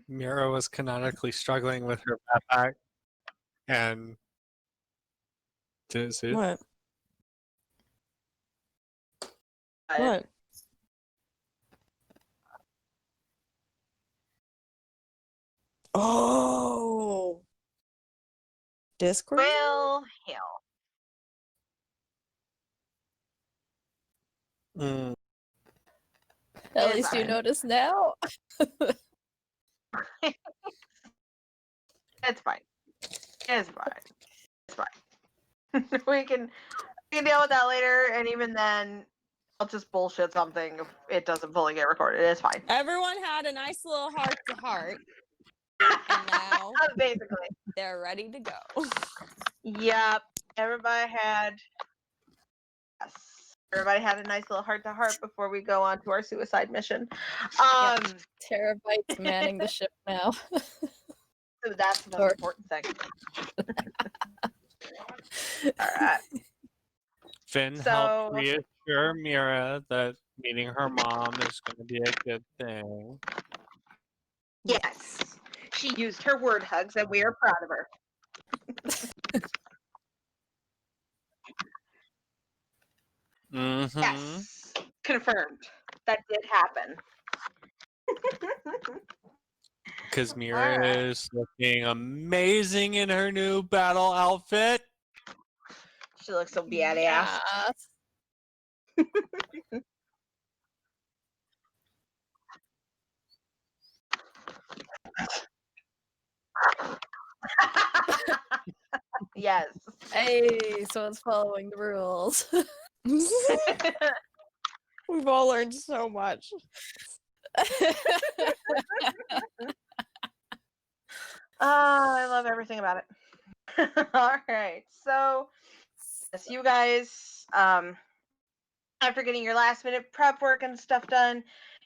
Mira was canonically struggling with her backpack, and is it? What? What? Oh. Discord? Well, hell. Mm. At least you notice now. It's fine. It's fine. It's fine. we can deal with that later, and even then, I'll just bullshit something if it doesn't fully get recorded. It's fine. Everyone had a nice little heart to heart, and now basically they're ready to go. Yep. Everybody had a nice little heart to heart before we go on to our suicide mission. Terabytes manning the ship now. So that's the most important thing. All right. Finn helped reassure Mira that meeting her mom is going to be a good thing. Yes. She used her word hugs, and we are proud of her. Mm-hmm. Yes. Confirmed. That did happen. Because Mira is looking amazing in her new battle outfit. She looks so badass. Yes. Hey, someone's following the rules. We've all learned so much. I love everything about it. All right, so yes, you guys, after getting your last minute prep work and stuff done,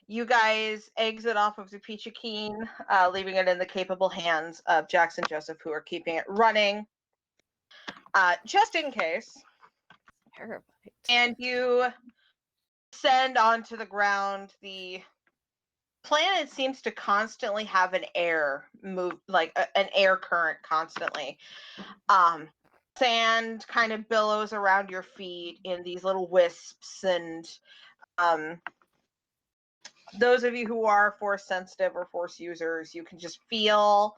you guys exit off of the Peachy Keen, leaving it in the capable hands of Jax and Joseph, who are keeping it running, just in case. And you send onto the ground. The planet seems to constantly have an air move, like an air current constantly. Sand kind of billows around your feet in these little wisps, and those of you who are force sensitive or force users, you can just feel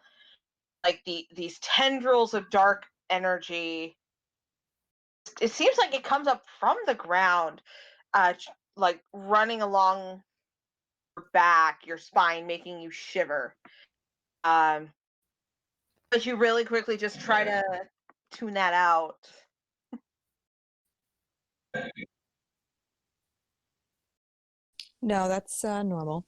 like these tendrils of dark energy. It seems like it comes up from the ground, like running along your back, your spine, making you shiver. But you really quickly just try to tune that out. No, that's normal.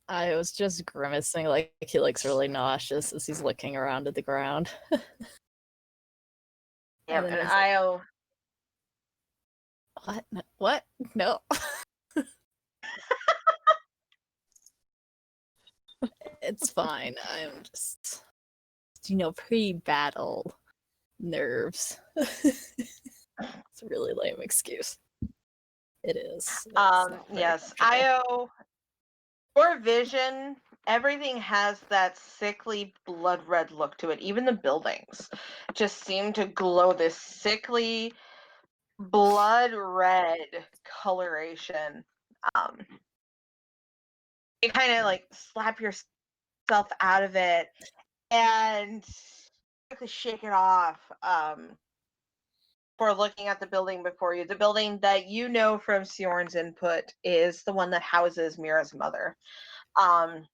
I was just grimacing like he looks really nauseous as he's looking around at the ground. Yeah, and Io. What? What? No. It's fine. I'm just, pre-battle nerves. It's a really lame excuse. It is. Yes, Io. Your vision, everything has that sickly blood red look to it. Even the buildings just seem to glow this sickly blood red coloration. You kind of like slap yourself out of it and quickly shake it off for looking at the building before you. The building that you know from Siorn's input is the one that houses Mira's mother. It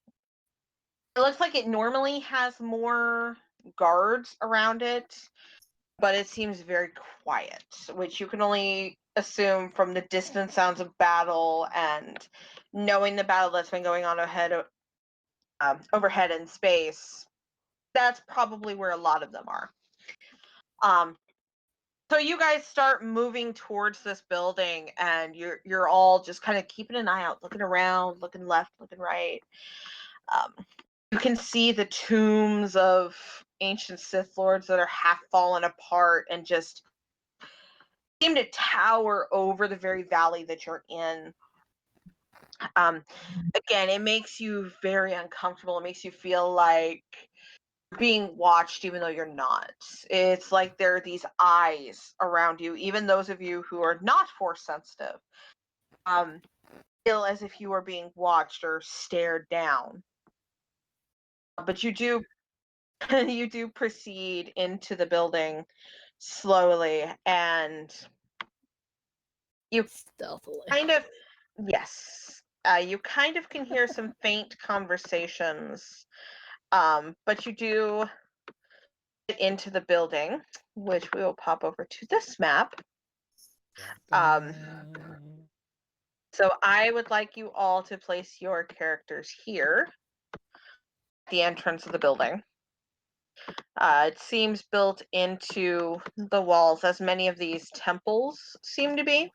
looks like it normally has more guards around it, but it seems very quiet, which you can only assume from the distant sounds of battle and knowing the battle that's been going on overhead in space. That's probably where a lot of them are. So you guys start moving towards this building, and you're all just kind of keeping an eye out, looking around, looking left, looking right. You can see the tombs of ancient Sith Lords that are half fallen apart and just seem to tower over the very valley that you're in. Again, it makes you very uncomfortable. It makes you feel like you're being watched even though you're not. It's like there are these eyes around you, even those of you who are not force sensitive. Feel as if you are being watched or stared down. But you do you do proceed into the building slowly, and you Stealthily. kind of yes, you kind of can hear some faint conversations, but you do get into the building, which we will pop over to this map. So I would like you all to place your characters here at the entrance of the building. It seems built into the walls, as many of these temples seem to be.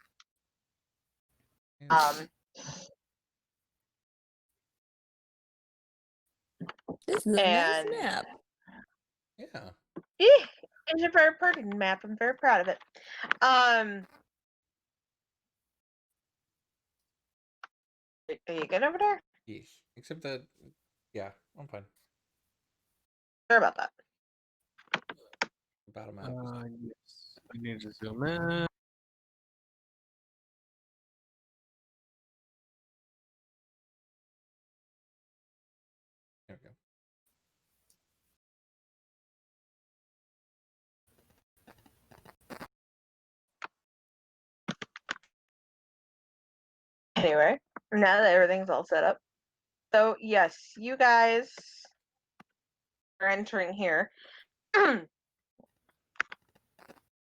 This is a And nice map. Yeah. It's a very pretty map. I'm very proud of it. Are you good over there? Yeesh. Except that, yeah, I'm fine. Sorry about that. About a map. Yes. I need to zoom in. There we go. Anyway, now that everything's all set up. So, yes, you guys are entering here. And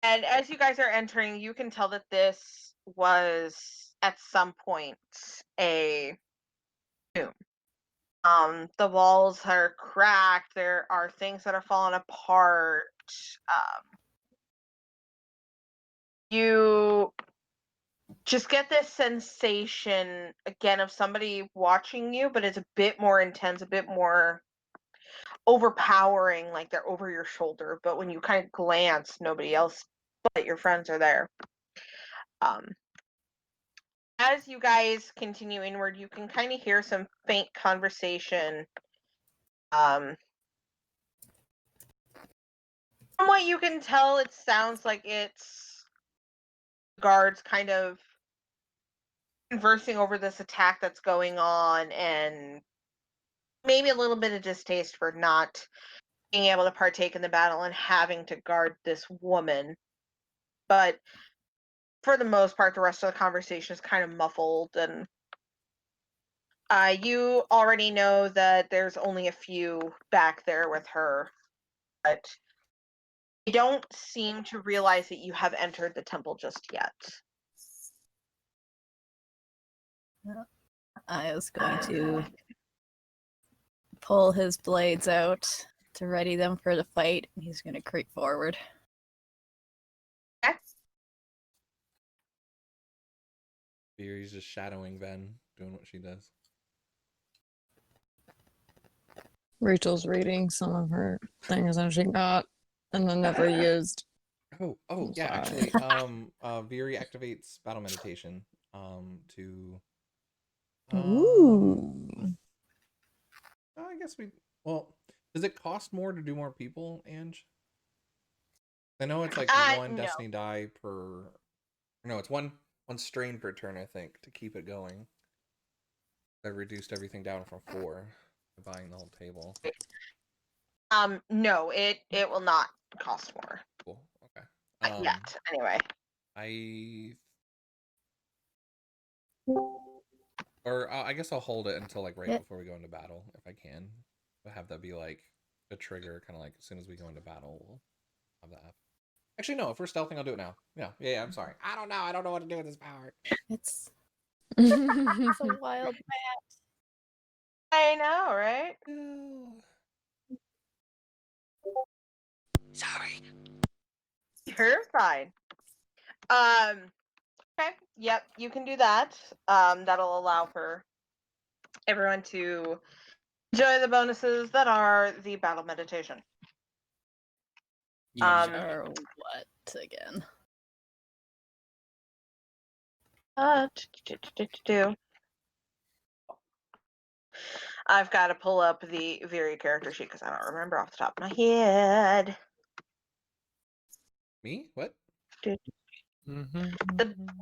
as you guys are entering, you can tell that this was at some point a tomb. The walls are cracked. There are things that are falling apart. You just get this sensation again of somebody watching you, but it's a bit more intense, a bit more overpowering, like they're over your shoulder. But when you kind of glance, nobody else but your friends are there. As you guys continue inward, you can kind of hear some faint conversation. From what you can tell, it sounds like it's guards kind of conversing over this attack that's going on, and maybe a little bit of distaste for not being able to partake in the battle and having to guard this woman. But for the most part, the rest of the conversation is kind of muffled, and you already know that there's only a few back there with her, but you don't seem to realize that you have entered the temple just yet. I was going to pull his blades out to ready them for the fight, and he's going to creep forward. He's just shadowing Ven, doing what she does. Rachel's reading some of her things that she got and then never used. Oh, yeah, Sorry. actually, Viri activates battle meditation, to... Ooh. I guess well, does it cost more to do more people, Ange? I know it's like one No. destiny die per... No, it's one strain per turn, I think, to keep it going. I've reduced everything down from 4 by buying the whole table. No, it will not cost more. Cool, okay. Not yet, anyway. I guess I'll hold it until like right before we go into battle, if I can. I'll have that be like a trigger, kind of like as soon as we go into battle, we'll have that happen. Actually, no, if we're stealthing, I'll do it now. Yeah, I'm sorry. I don't know what to do with this power. It's a wild map. I know, right? No. Sorry. You're fine. Okay. Yep, you can do that. That'll allow for everyone to enjoy the bonuses that are the battle meditation. Or what again? I've got to pull up the Viri character sheet because I don't remember off the top of my head. Me? What? The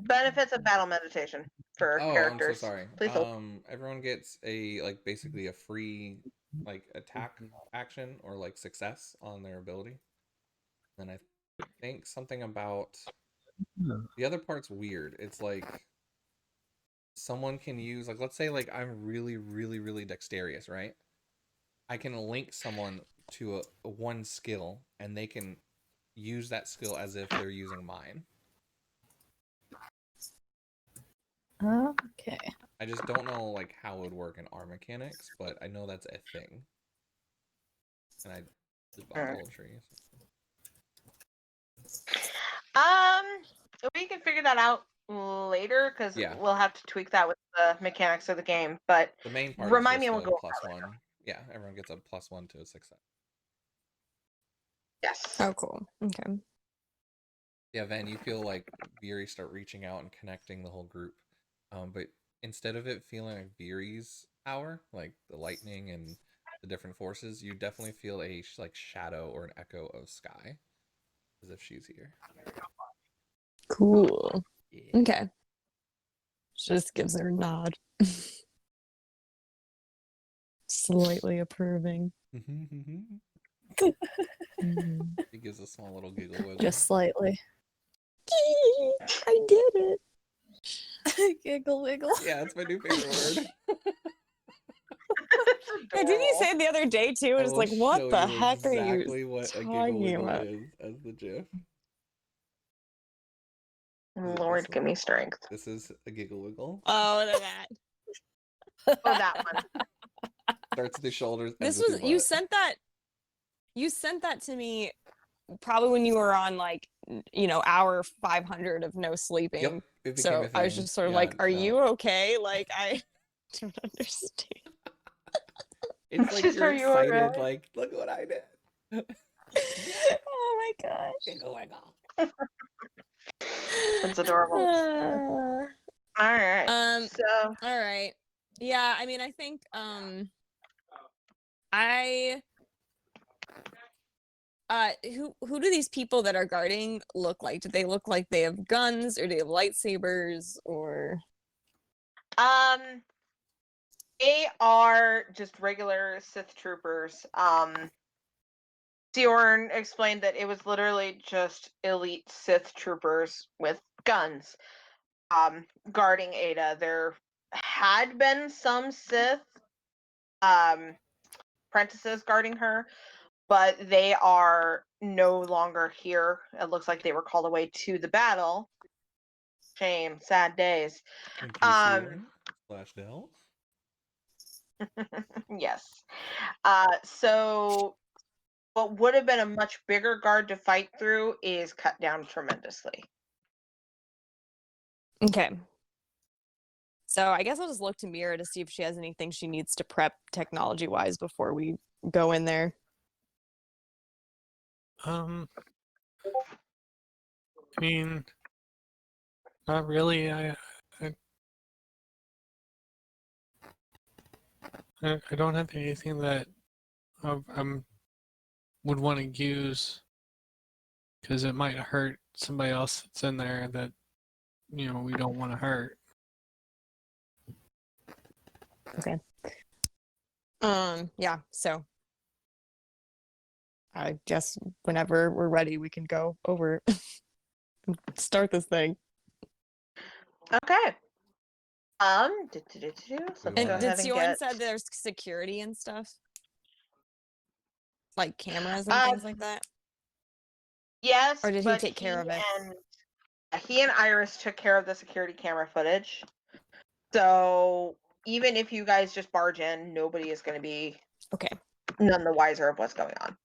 benefits of battle meditation for Oh, I'm so characters. sorry. Please hold. Everyone gets a like basically a free like attack action or like success on their ability. Then I think something about the other part's weird. It's like someone can use like let's say like I'm really dexterous, right? I can link someone to a one skill and they can use that skill as if they're using mine. Okay. I just don't know like how it would work in our mechanics, but I know that's a thing. And I just bought the whole tree. We can figure that out later because Yeah. we'll have to tweak that with the mechanics of the game. But The main part remind is me, just and we'll a go over that +1. Yeah, everyone gets a +1 to a success. Yes. Oh, cool. Okay. Yeah, Van, you feel like Viri start reaching out and connecting the whole group. But instead of it feeling like Viri's power, like the lightning and the different forces, you definitely feel a like shadow or an echo of Sky, as if she's here. Cool. Yeah. Okay. Just gives her a nod. Slightly approving. He gives a small little giggle wiggle. Just slightly. I did it. Giggle wiggle. Yeah, that's my new favorite word. Yeah, didn't you say it the other day too? I It's will like, what show the you heck are exactly you what a giggle talking wiggle about? is as the GIF. Lord, give me strength. This is a giggle wiggle. Oh, that. Oh, that one. Starts at the shoulders. This ends at was the you butt. sent that. You sent that to me, probably when you were on like, hour 500 of no sleeping. Yep, it became So a I was thing. just sort of Yeah, like, "Are no. you okay?" Like I don't understand. It's like Just, you're are you excited, alright? like, look what I did. Oh my gosh. Giggle wiggle. That's adorable. All right. So All right. Yeah, I mean, I think I who do these people that are guarding look like? Do they look like they have guns, or do they have lightsabers, or they are just regular Sith troopers. Diorn explained that it was literally just elite Sith troopers with guns guarding Aida. There had been some Sith apprentices guarding her, but they are no longer here. It looks like they were called away to the battle. Shame, sad days. Slash Dell. Yes. So what would have been a much bigger guard to fight through is cut down tremendously. okay. So I guess I'll just look to Mira to see if she has anything she needs to prep technology-wise before we go in there. I mean, not really. I don't have anything that I would want to use because it might hurt somebody else that's in there that we don't want to hurt. Okay. Yeah, so I guess whenever we're ready, we can go over and start this thing. Okay. So let's And go And ahead did and Sion get. said there's security and stuff? Like cameras and things like that? Yes, Or did he but take care of it? He and Iris took care of the security camera footage. So even if you guys just barge in, nobody is going to be Okay. none the wiser of what's going on.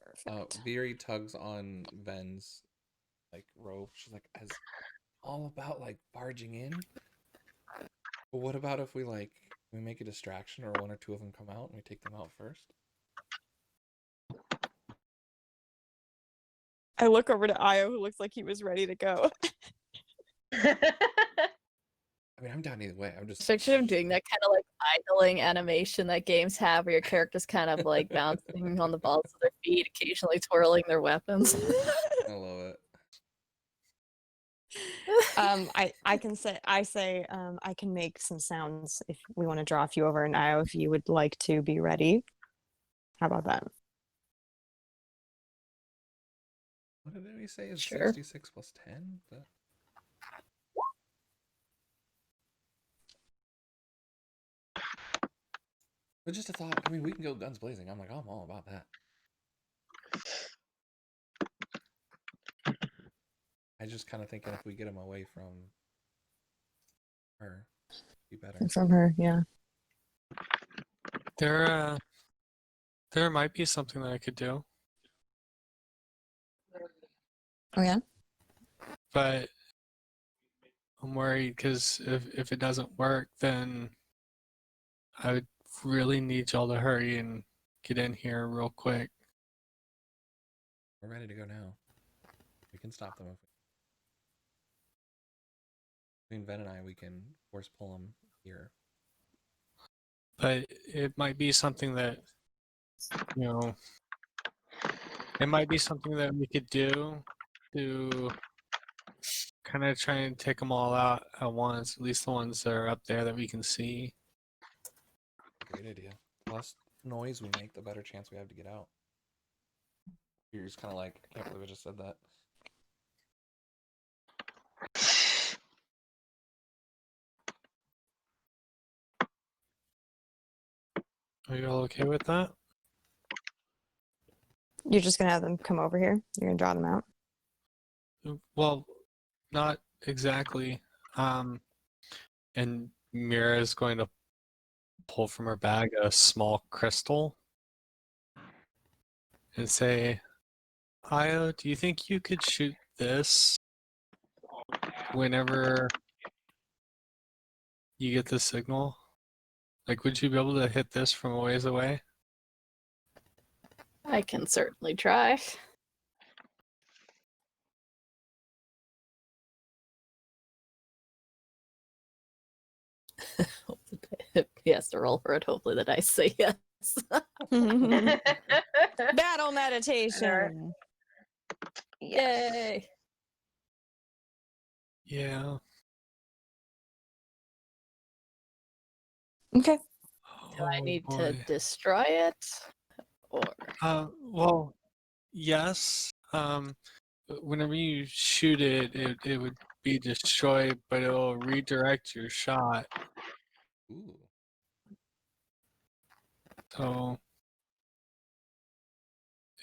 Perfect. Viri tugs on Ven's like robe. She's like, "As all about like barging in. But what about if we make a distraction or one or two of them come out and we take them out first?" I look over to Io, who looks like he was ready to go. I I mean, I'm down either way. I'm just Picture him doing that kind of like idling animation that games have where your character's kind of like bouncing on the balls of their feet, occasionally twirling their weapons. I love it. I can say I can make some sounds if we want to draw a few over now if you would like to be ready. How about that? What did we say is Sure. 66 plus 10? But just a thought. I mean, we can go guns blazing. I'm all about that. I just kind of thinking if we get him away from her, be better. From her, yeah. There might be something that I could do, Oh yeah. but I'm worried because if it doesn't work, then I would really need y'all to hurry and get in here real quick. We're ready to go now. We can stop them. Between Ven and I, we can force pull them here. But it might be something that, it might be something that we could do to kind of try and take them all out at once, at least the ones that are up there that we can see. Great idea. The less noise we make, the better chance we have to get out. You're just kind of like, I can't believe I just said that. Are you all okay with that? You're just gonna have them come over here. You're gonna draw them out. Well, not exactly. And Mira is going to pull from her bag a small crystal and say, Io, do you think you could shoot this whenever you get the signal? Like, would you be able to hit this from a ways away? I can certainly try. He has to roll for it. Hopefully the dice say yes. Battle meditation. Yes. Yay! Yeah. Okay. Do I Oh, need to boy. destroy it? Or Well, yes. Whenever you shoot it, it would be destroyed, but it'll redirect your shot. Ooh. So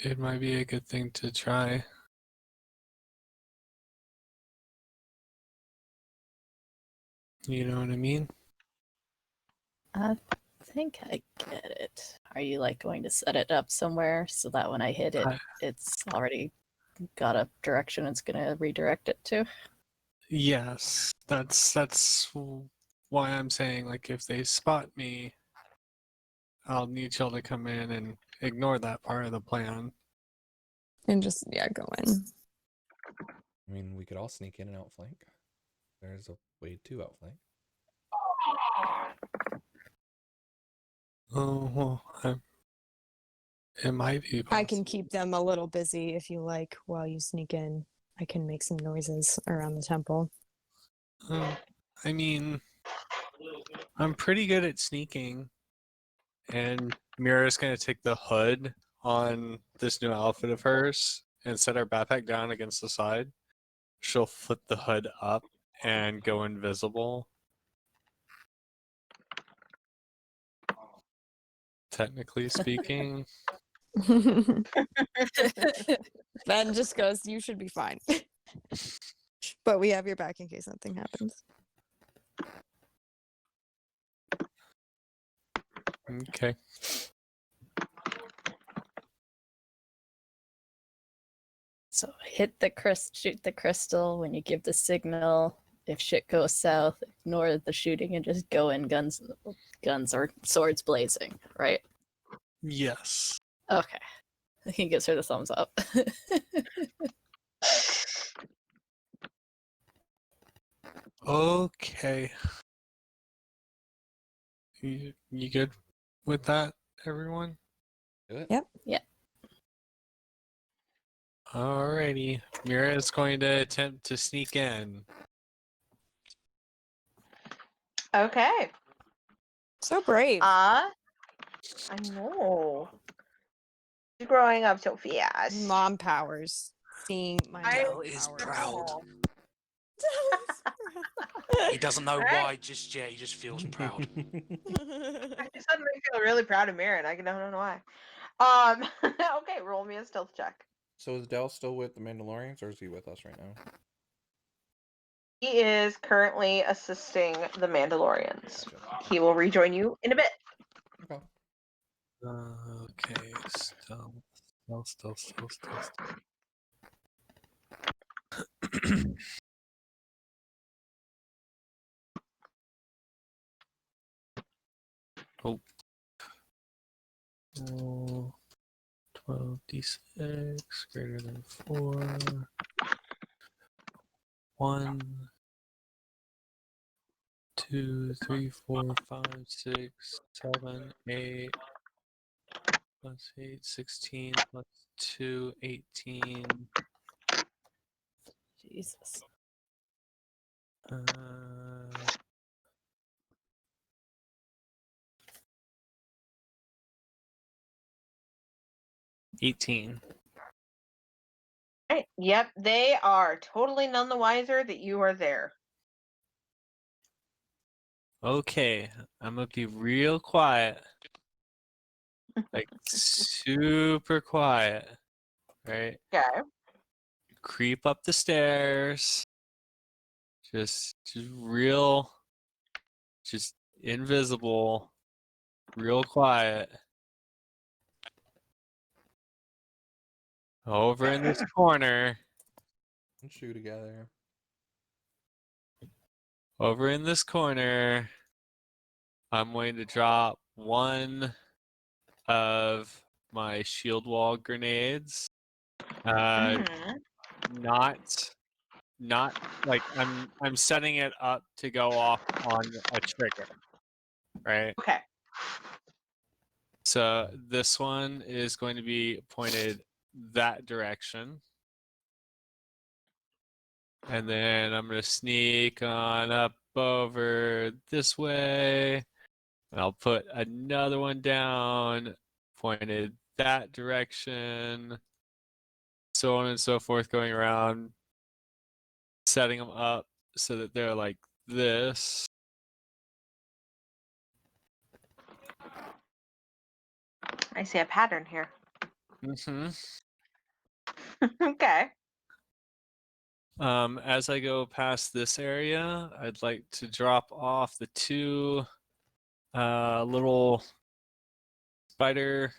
it might be a good thing to try. You know what I mean? I think I get it. Are you like going to set it up somewhere so that when I hit it, it's already got a direction it's gonna redirect it to? Yes, that's why I'm saying, like, if they spot me, I'll need y'all to come in and ignore that part of the plan. And just go in. I mean, we could all sneak in and outflank. There's a way to outflank. Oh, well, it might be possible. I can keep them a little busy if you like while you sneak in. I can make some noises around the temple. I mean, I'm pretty good at sneaking, and Mira's gonna take the hood on this new outfit of hers and set her backpack down against the side. She'll flip the hood up and go invisible. Technically speaking. Ben just goes, you should be fine. But we have your back in case something happens. Okay. So hit the shoot the crystal when you give the signal. If shit goes south, ignore the shooting and just go in guns or swords blazing, right? Yes. Okay. He gives her the thumbs up. Okay. You good with that, everyone? Do it. Yep. Alrighty. Mira is going to attempt to sneak in. Okay. So brave. I know. She's growing up so fast. Mom powers. Seeing my I- mom is powers. proud. He doesn't know Alright. why just yet. He just feels proud. I suddenly feel really proud of Mira, and I don't know why. Okay, roll me a stealth check. So is Dell still with the Mandalorians, or is he with us right now? He is currently assisting the Mandalorians. Gotcha. He will rejoin you in a bit. Okay. Okay, stealth. Oh. 12d6 greater than 4. 1, 2, 3, 4, 5, 6, 7, 8. Plus 8, 16, plus 2, 18. Jesus. Uh, 18. Right. Yep, they are totally none the wiser that you are there. Okay, I'm gonna be real quiet. Like super quiet. Right? Okay. Creep up the stairs. Just real, just invisible, real quiet. Over in this corner. And chew together. Over in this corner, I'm going to drop one of my shield wall grenades. Mhm. Not like I'm setting it up to go off on a trigger, right? Okay. So this one is going to be pointed that direction. And then I'm going to sneak on up over this way. And I'll put another one down pointed that direction. So on and so forth, going around, setting them up so that they're like this. I see a pattern here. Mm-hmm. Okay. As I go past this area, I'd like to drop off the two little spider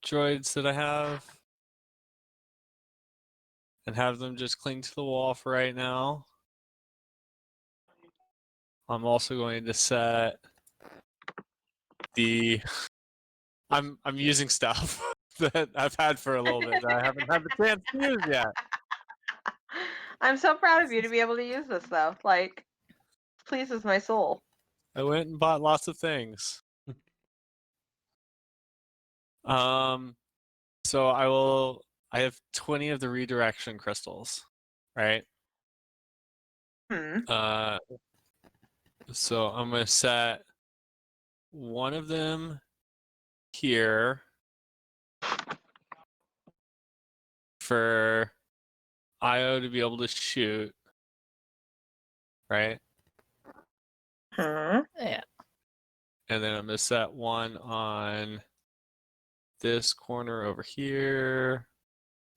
droids that I have and have them just cling to the wall for right now. I'm also going to set the I'm using stuff that I've had for a little bit that I haven't had the chance to use yet. I'm so proud of you to be able to use this though. Like, pleases my soul. I went and bought lots of things. So I have 20 of the redirection crystals, right? Hmm. So I'm gonna set one of them here for Io to be able to shoot, right? Hmm. Yeah. And then I'm gonna set one on this corner over here,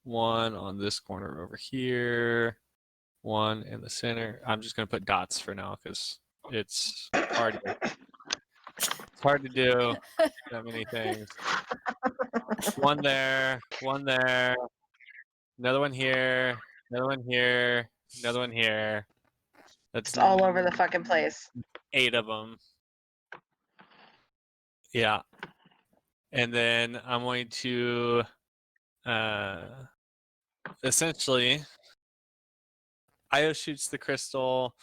one on this corner over here, one in the center. I'm just gonna put dots for now because it's hard to do that many things. One there, another one here, another one here, another one here. That's It's all over the fucking place. 8 of them. Yeah. And then I'm going to essentially Io shoots the crystal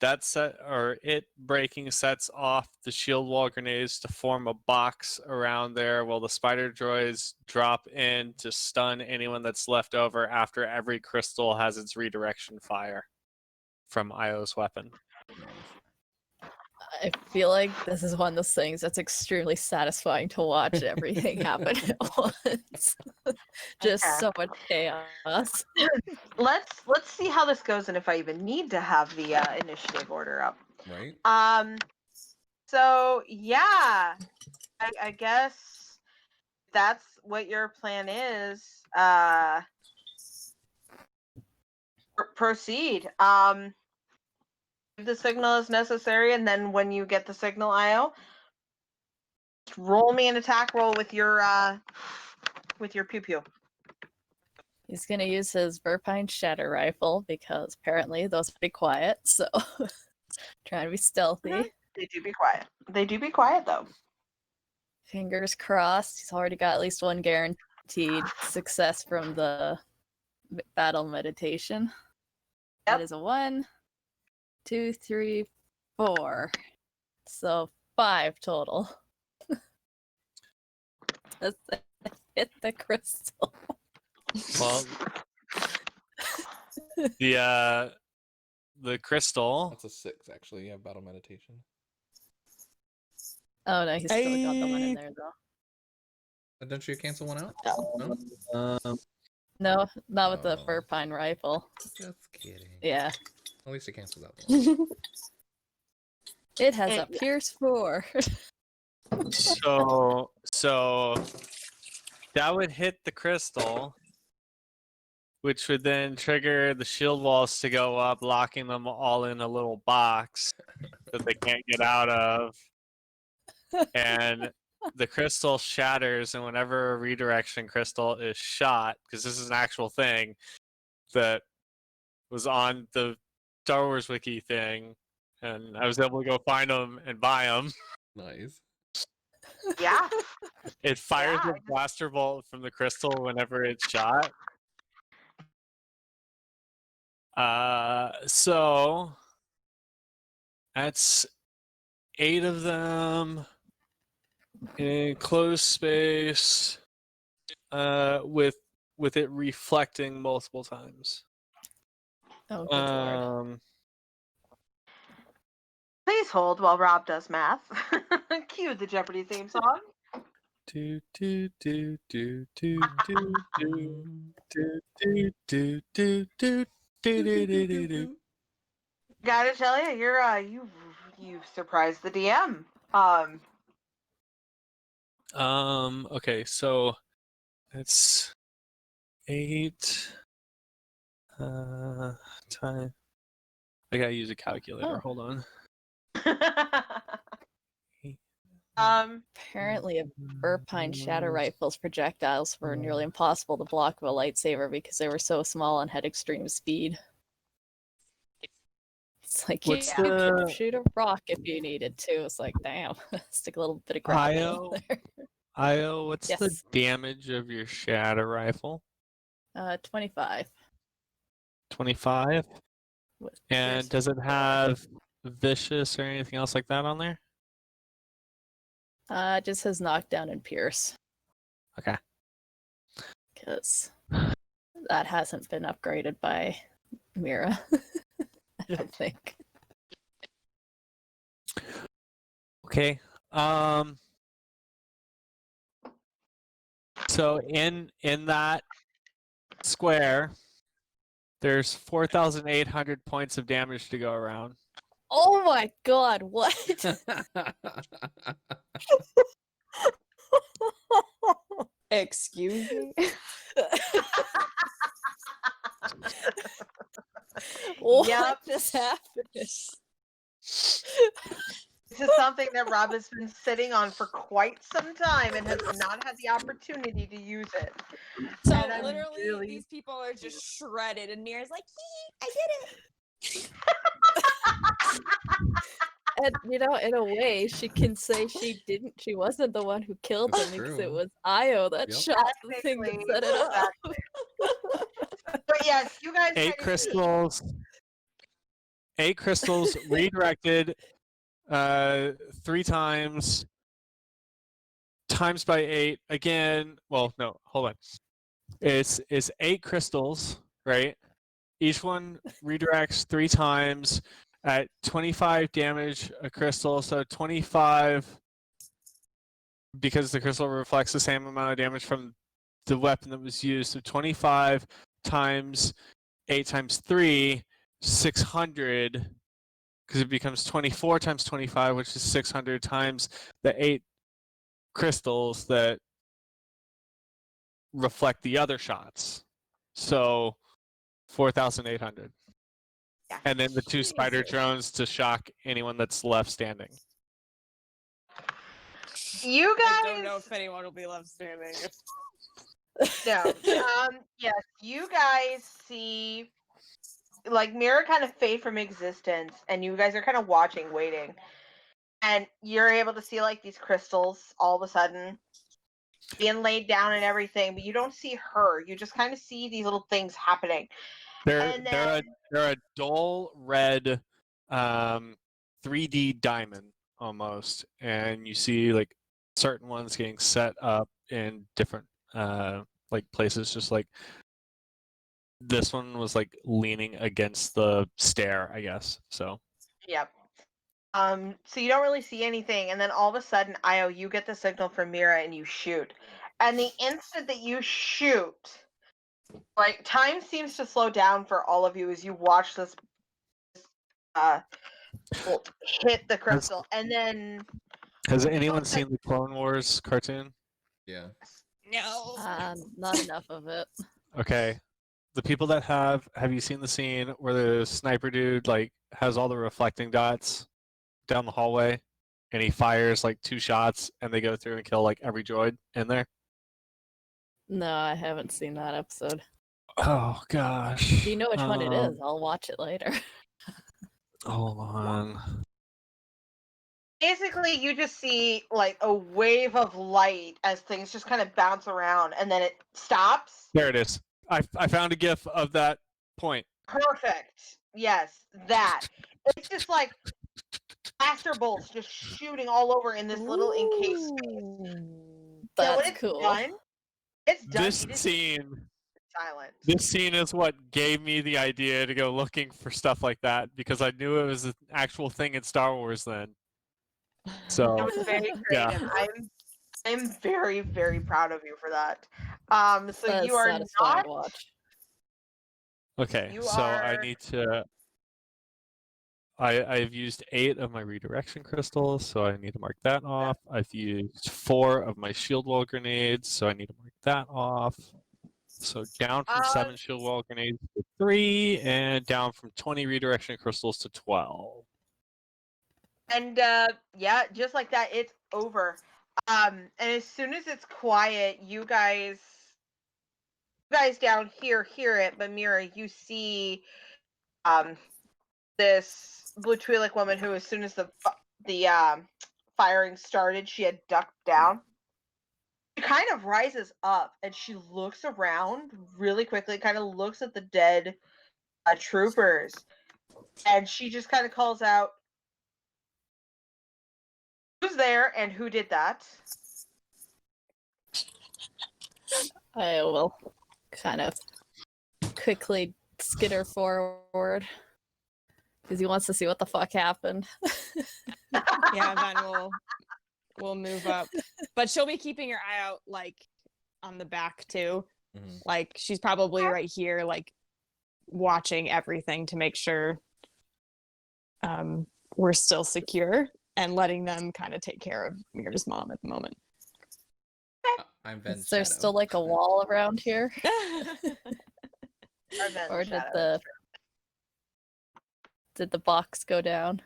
that set or it breaking sets off the shield wall grenades to form a box around there while the spider droids drop in to stun anyone that's left over after every crystal has its redirection fire from Io's weapon. I feel like this is one of those things that's extremely satisfying to watch everything happen at once. Just Okay. so much chaos. Let's see how this goes and if I even need to have the initiative order up. Right? So yeah, I guess that's what your plan is. Proceed. Give the signal as necessary, and then when you get the signal, Io, roll me an attack roll with your pew pew. He's gonna use his Verpine Shatter Rifle because apparently those be quiet, so trying to be stealthy. They do be quiet. They do be quiet though. Fingers crossed. He's already got at least one guaranteed success from the battle meditation. Yep. That is a 1, 2, 3, 4. So 5 total. That's hit the crystal. Well, the crystal. That's a 6, actually. Yeah, battle meditation. Oh no, he's still got the one in there though. Don't you cancel one out? No. No? No, not with the Oh. Verpine rifle. Just kidding. Yeah. At least it cancels out the one. It has a Pierce 4. So that would hit the crystal, which would then trigger the shield walls to go up, locking them all in a little box that they can't get out of. And the crystal shatters, and whenever a redirection crystal is shot, because this is an actual thing that was on the Star Wars wiki thing, and I was able to go find them and buy them. Nice. Yeah. It fires Yeah, a blaster bolt from the crystal whenever it's shot. So that's 8 of them in closed space, with it reflecting multiple times. Oh, good lord. Please hold while Rob does math. Cue the Jeopardy theme song. Do do do do do do do do do do do do do do. Gotta tell you, you've surprised the DM. Okay, so it's 8 time. I gotta use a calculator. Oh. Hold on. Apparently, a Verpine Shatter Rifle's projectiles were nearly impossible to block with a lightsaber because they were so small and had extreme speed. It's like you What's could the shoot a rock if you needed to. It's like, damn, stick a little bit of grapple in there. Io, what's the Yes. damage of your shatter rifle? 25. 25? With And pierce does it have vicious or anything else like that on there? It just says knockdown and pierce. Okay. Because that hasn't been upgraded by Mira. I don't think. Okay. So in that square, there's 4,800 points of damage to go around. Oh my god, what? Excuse me? What Yep. just happened? This is something that Rob has been sitting on for quite some time and has not had the opportunity to use it. So And I'm literally, really- these people are just shredded, and Mira's like, "Hee, I did it." And in a way, she can say she wasn't the one who killed That's him because true. it was Io that Yep. shot the thing that set it up. Exactly. But yes, you guys 8 kinda see- crystals. 8 crystals redirected 3 times by 8 again. Well, no, hold on. It's 8 crystals, right? Each one redirects 3 times at 25 damage a crystal. So 25, because the crystal reflects the same amount of damage from the weapon that was used. So 25 times 8 times 3, 600, because it becomes 24 times 25, which is 600 times the 8 crystals that reflect the other shots. So 4,800. Yeah. And then the 2 spider Jesus. drones to shock anyone that's left standing. You guys I don't know if anyone will be left standing. No. Yes, you guys see like Mira kind of fade from existence, and you guys are kind of watching, waiting. And you're able to see like these crystals all of a sudden being laid down and everything, but you don't see her. You just kind of see these little things happening. They're And they're then a dull red 3D diamond almost, and you see like certain ones getting set up in different like places, just like this one was like leaning against the stair, I guess. So yep. So you don't really see anything, and then all of a sudden, Io, you get the signal from Mira and you shoot. And the instant that you shoot, like time seems to slow down for all of you as you watch this bolt hit the crystal. And then has anyone seen the Clone Wars cartoon? Yeah. No. Not enough of it. Okay. The people that have you seen the scene where the sniper dude like has all the reflecting dots down the hallway and he fires like 2 shots and they go through and kill like every droid in there? No, I haven't seen that episode. Oh gosh. Do you know which one it is? I'll watch it later. Hold on. basically you just see like a wave of light as things just kind of bounce around, and then it stops. There it is. I found a GIF of that point. Perfect. Yes, that. It's just like blaster bolts just shooting all over in this little encased space. That's when it's cool. done, it's done. This It is scene silent. This scene is what gave me the idea to go looking for stuff like that, because I knew it was an actual thing in Star Wars then. It So was very Yeah. creative. I'm very, very proud of you for that. So That's you are satisfying not. to watch. okay, You so I are- need to. I've used 8 of my redirection crystals, so I need to mark that off. I've used 4 of my shield wall grenades, so I need to mark that off. So down from 7 shield wall grenades to 3, and down from 20 redirection crystals to 12. And yeah, just like that, it's over. And as soon as it's quiet, you guys down here hear it, but Mira, you see this blue Twi'lek woman who, as soon as the firing started, she had ducked down. She kind of rises up and she looks around really quickly, kind of looks at the dead troopers, and she just kind of calls out, "Who's there and who did that?" I will kind of quickly skitter forward because he wants to see what the fuck happened. Yeah, then we'll move up. But she'll be keeping her eye out like on the back too. Mhm. Like she's probably right here, like watching everything to make sure we're still secure and letting them kind of take care of Mira's mom at the moment. I'm Ven's Is there shadow. still like a wall around here? Our Ven's Or shadow. did the box go down?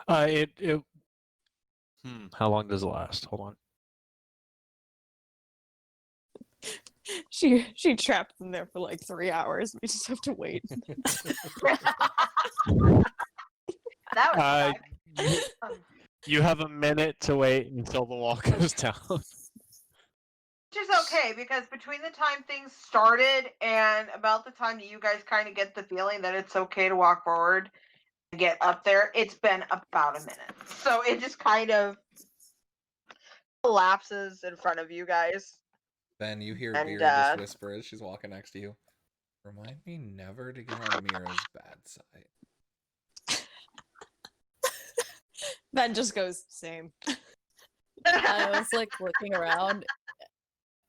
How long does it last? Hold on. She trapped them there for like 3 hours. We just have to wait. That was Uh, fun. You have a minute to wait until the wall goes down. Which is okay, because between the time things started and about the time that you guys kind of get the feeling that it's okay to walk forward and get up there, it's been about a minute. So it just kind of collapses in front of you guys. Ben, you hear And, Mira just whisper as she's walking next to you. Remind me never to get on Mira's bad side. Ben just goes, same. I was like looking around,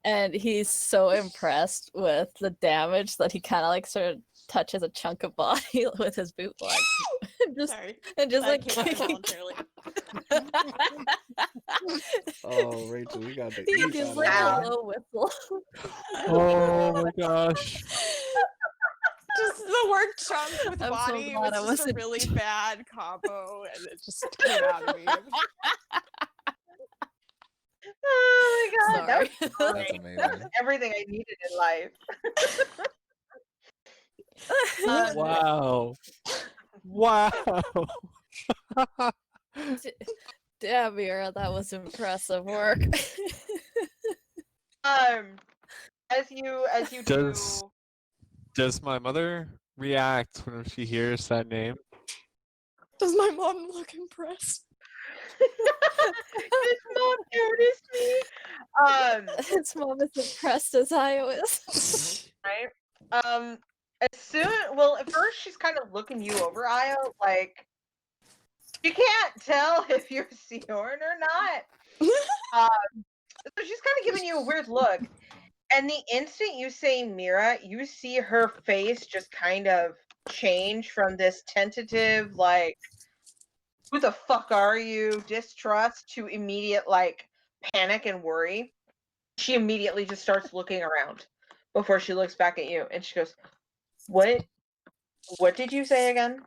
and he's so impressed with the damage that he kind of like sort of touches a chunk of body with his bootleg. Sorry. And just That like came out involuntarily. Oh, Rachel, you got to he eat gives that like out. a little whistle. Oh my gosh. Just the word chunk with I'm so body glad I was just a wasn't- really bad combo, and it just came out of me. Oh my god, that was Sorry. That's great. That was amazing. everything I needed in life. Wow. Wow. Damn, Mira, that was impressive work. As you Does- do. Does my mother react when she hears that name? Does my mom look impressed? His mom noticed me. His mom is impressed as I was. Right. Well, at first she's kind of looking you over, Io, like you can't tell if you're Sion or not. So she's kind of giving you a weird look. And the instant you say Mira, you see her face just kind of change from this tentative, like, who the fuck are you, distrust, to immediate, like, panic and worry. She immediately just starts looking around before she looks back at you. And she goes, What did you say again?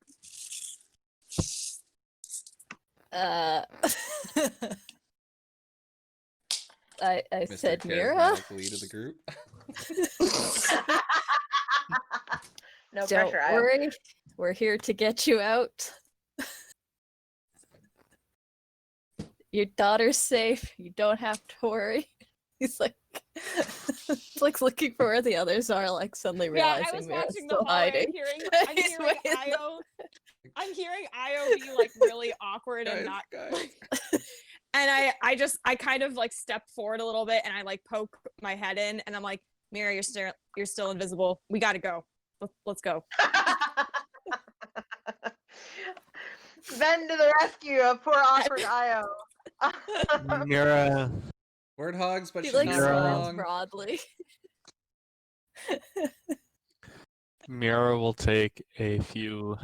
I Mr. said Mira. Charismatic lead of the group. No Don't pressure, Io. worry, we're here to get you out. Your daughter's safe. You don't have to worry. He's like, it's like looking for where the others are. Like suddenly Yeah, realizing I was Mira's watching the still hallway. hiding. I'm He's hearing waiting. Io. I'm hearing Io be like really awkward and not. Guys. And I kind of like step forward a little bit and I like poke my head in and I'm like, Mira, you're still invisible. We gotta go. Let's go. Ben to the rescue of poor awkward Io. Mira, Word hogs, but He she's like not smiles wrong. broadly. Mira will take a few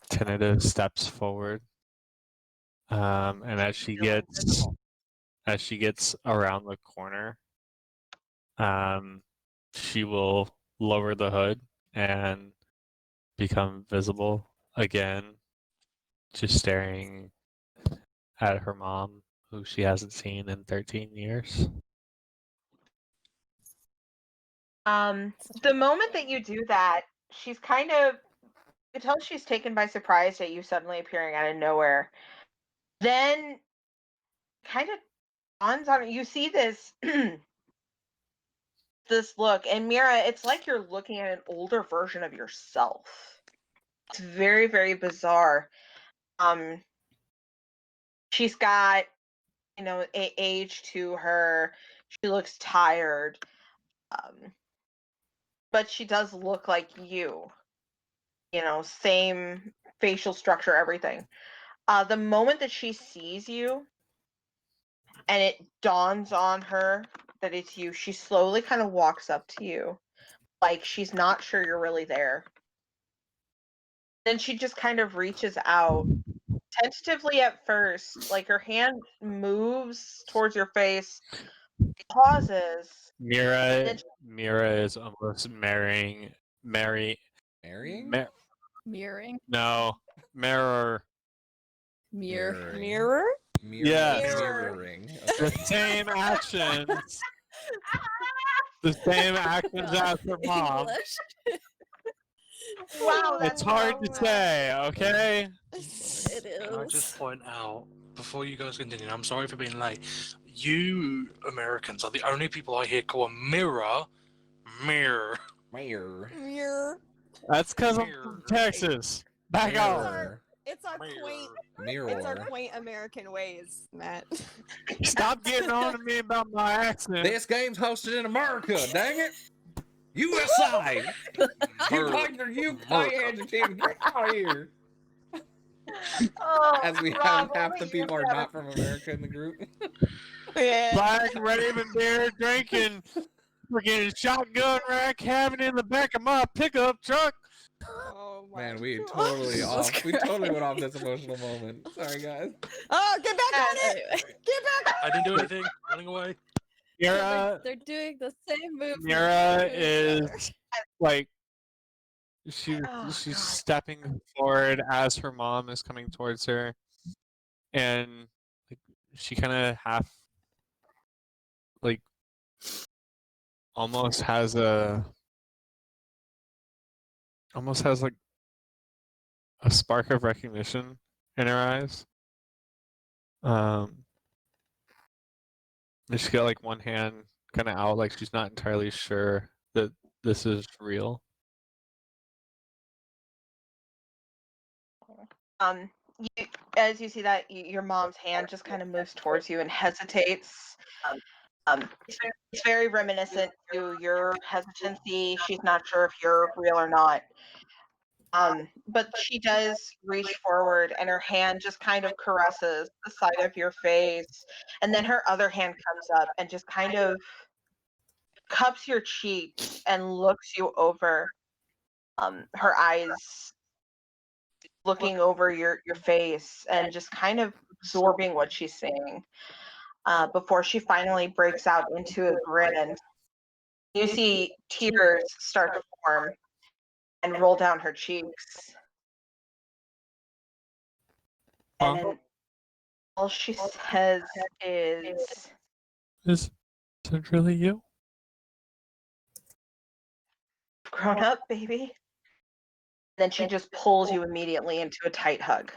tentative steps forward. And as she gets around the corner, she will lower the hood and become visible again, just staring at her mom, who she hasn't seen in 13 years. The moment that you do that, she's kind of, you can tell she's taken by surprise at you suddenly appearing out of nowhere. Then kind of dawns on you see this this look, and Mira, it's like you're looking at an older version of yourself. It's very, very bizarre. She's got, age to her. She looks tired. But she does look like you. Same facial structure, everything. The moment that she sees you and it dawns on her that it's you, she slowly kind of walks up to you. Like she's not sure you're really there. Then she just kind of reaches out, tentatively at first, like her hand moves towards your face, pauses. Mira is almost marrying. Marrying? Mirroring. No, mirror. Mirroring. Mirror? Yes. Mirroring. The same actions. The same actions as her mom. English. Wow, It's hard to say, okay? It Can I is. just point out before you guys continue, I'm sorry for being late. You Americans are the only people I hear call a mirror, mirror. Mayor. Mirror. That's because I'm Mirror. from Texas. Back off. Mirror. It's our quaint. It's our Mirror. quaint American ways, Matt. Stop getting on to me about my accent. This game's hosted in America, dang it! USA! You Tiger, you adjective, get out of here! Oh, As we have Rob, half what the were you people are gonna- not from America in the group. Yeah. Black Raven beer drinking, freaking shotgun rack having in the back of my pickup truck. Oh my Man, we God. totally Jesus off. We totally went off Christ. this emotional moment. Sorry, guys. Oh, get back on it! Anyway, Get back! I didn't do anything. Running away. so Mira, they're doing the same movement. Mira to each other. is like she's Oh, she's God. stepping forward as her mom is coming towards her, and like she kind of half like almost has like a spark of recognition in her eyes. And she's got like one hand kind of out, like she's not entirely sure that this is real. You, as you see that, your mom's hand just kind of moves towards you and hesitates. It's very reminiscent to your hesitancy. She's not sure if you're real or not. But she does reach forward and her hand just kind of caresses the side of your face. And then her other hand comes up and just kind of cups your cheek and looks you over. Her eyes looking over your face and just kind of absorbing what she's saying before she finally breaks out into a grin. You see tears start to form and roll down her cheeks. And all she says is, Is it really you? grown up, baby. Then she just pulls you immediately into a tight hug.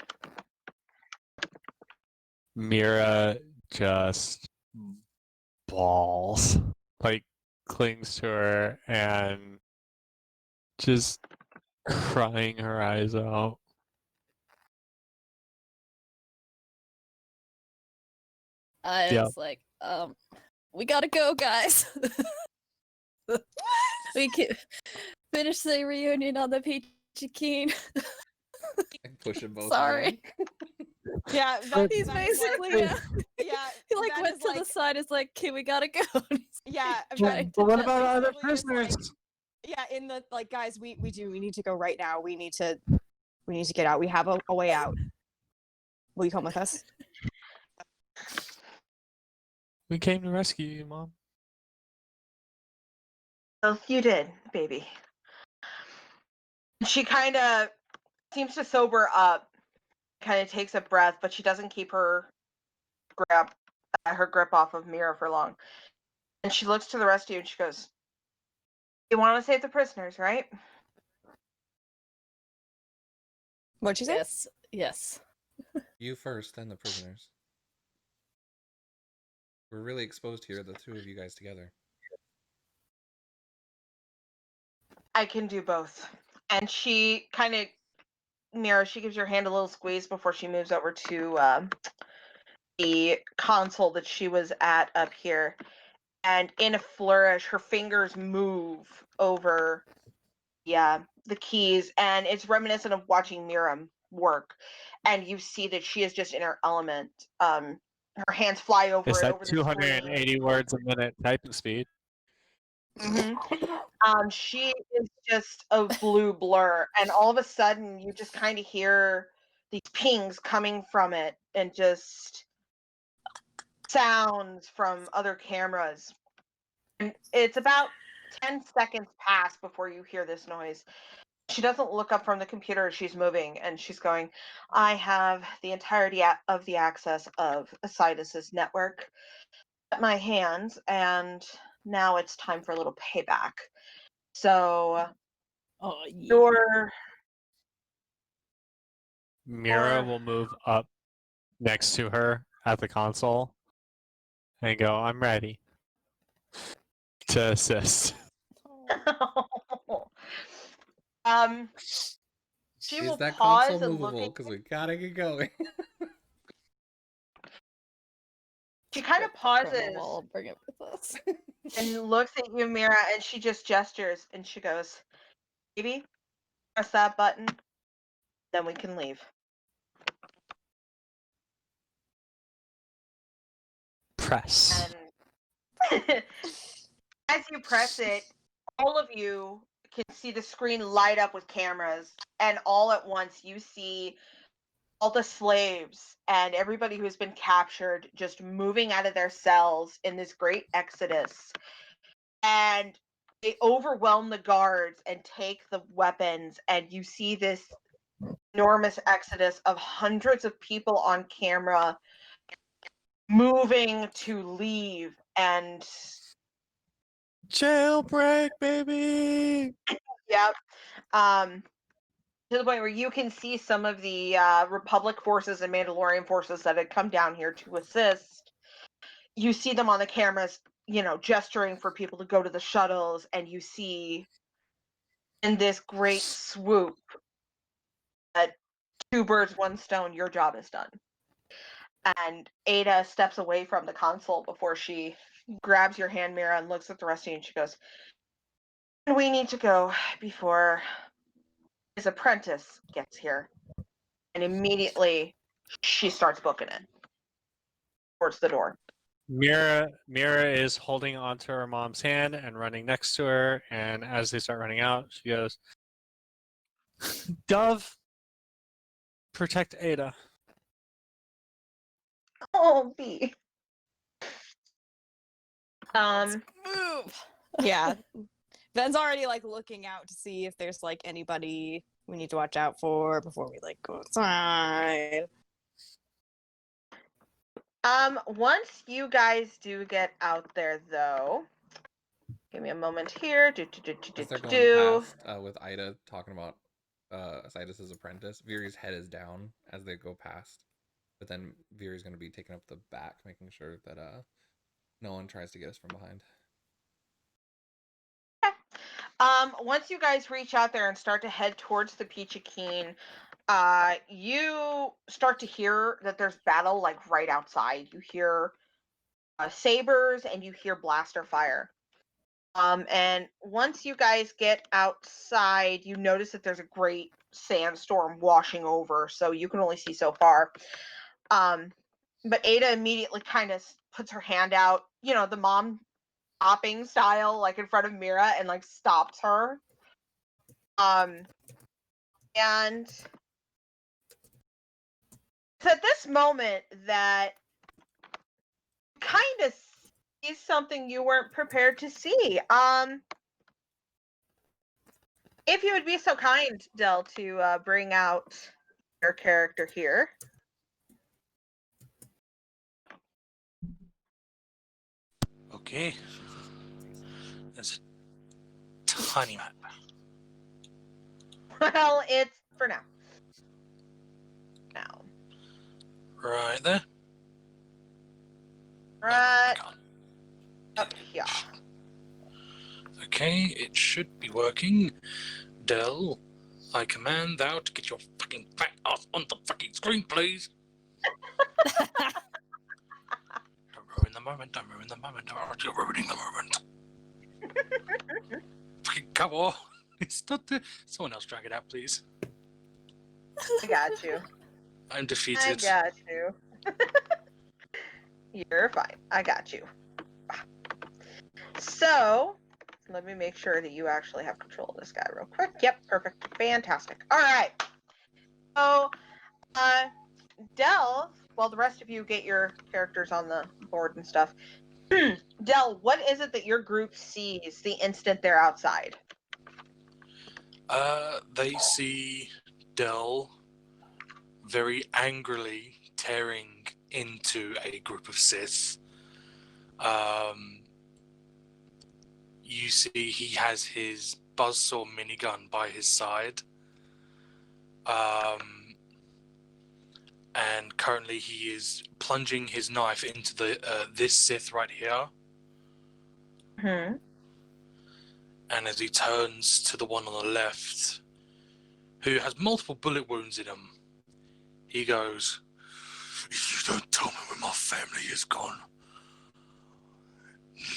Mira just balls, like clings to her and just crying her eyes out. I Yeah. was like, we gotta go, guys. We can finish the reunion on the Peachy Keen. And push them both. Sorry. Yeah, He's that is like- basically yeah. he like that went is to the side. Is like, okay, we gotta go. And he's Yeah, trying But to what just- about other literally just, like, prisoners? yeah. In the like, guys, we need to go right now. We need to get out. We have a way out. Will you come with us? We came to rescue you, Mom. Well, you did, baby. She kind of seems to sober up, kind of takes a breath, but she doesn't keep her grip off of Mira for long. And she looks to the rest of you and she goes, "You want to save the prisoners, right?" What'd she say? Yes, yes. You first, then the prisoners. We're really exposed here, the two of you guys together. I can do both. And she kind of, Mira, she gives your hand a little squeeze before she moves over to the console that she was at up here. And in a flourish, her fingers move over, the keys. And it's reminiscent of watching Mira work. And you see that she is just in her element. Her hands fly over It's it, that over the screen. 280 words a minute typing speed. She is just a blue blur, and all of a sudden you just kind of hear these pings coming from it and just sounds from other cameras. And it's about 10 seconds pass before you hear this noise. She doesn't look up from the computer as she's moving, and she's going, "I have the entirety of the access of Asidas's network at my hands, and now it's time for a little payback. So Oh, yeah. your Mira Or- will move up next to her at the console and go, I'm ready to assist. She Is will that pause console and look movable? at Because we gotta get going. She kind of Rip the chroma pauses wall, bring it with us. and looks at you, Mira, and she just gestures and she goes, "Baby, press that button, then we can leave." Press. And as you press it, all of you can see the screen light up with cameras, and all at once you see all the slaves and everybody who's been captured just moving out of their cells in this great exodus. And they overwhelm the guards and take the weapons, and you see this enormous exodus of hundreds of people on camera moving to leave. And Jailbreak, baby! yep, to the point where you can see some of the Republic forces and Mandalorian forces that had come down here to assist. You see them on the cameras, gesturing for people to go to the shuttles, and you see in this great swoop that two birds, one stone, your job is done. And Aida steps away from the console before she grabs your hand, Mira, and looks at the rest of you, and she goes, "We need to go before his apprentice gets here." And immediately she starts booking it towards the door. Mira is holding onto her mom's hand and running next to her, and as they start running out, she goes, Dove, protect Ada. Oh, B. Move! Yeah. Ben's already like looking out to see if there's like anybody we need to watch out for before we like go outside. Once you guys do get out there, though, give me a moment here. As they're going past with Aida talking about Sidus's apprentice, Viri's head is down as they go past. But then Viri's going to be taking up the back, making sure that no one tries to get us from behind. Once you guys reach out there and start to head towards the Peachy Keen, you start to hear that there's battle like right outside. You hear sabers and you hear blaster fire. And once you guys get outside, you notice that there's a great sandstorm washing over, so you can only see so far. But Aida immediately kind of puts her hand out, the mom hopping style, like in front of Mira, and like stops her. And it's at this moment that kind of see something you weren't prepared to see. If you would be so kind, Del, to bring out your character here. Okay. There's a tiny map. Well, it's for now. Now. Right there. Right Oh, up here. okay, it should be working. Del, I command thou to get your fucking fat ass on the fucking screen, please. Don't ruin the moment, don't ruin the moment, you're ruining the moment. Fucking come on. It's not the... Someone else drag it out, please. I got you. I'm I defeated. got you. You're fine. I got you. So, let me make sure that you actually have control of this guy real quick. Yep, perfect. Fantastic. All right. So, Del, while the rest of you get your characters on the board and stuff, Del, what is it that your group sees the instant they're outside? They see Del very angrily tearing into a group of Sith. You see he has his buzzsaw minigun by his side. and currently he is plunging his knife into the this Sith right here. Hmm. And as he turns to the one on the left, who has multiple bullet wounds in him, he goes, "If you don't tell me where my family is gone,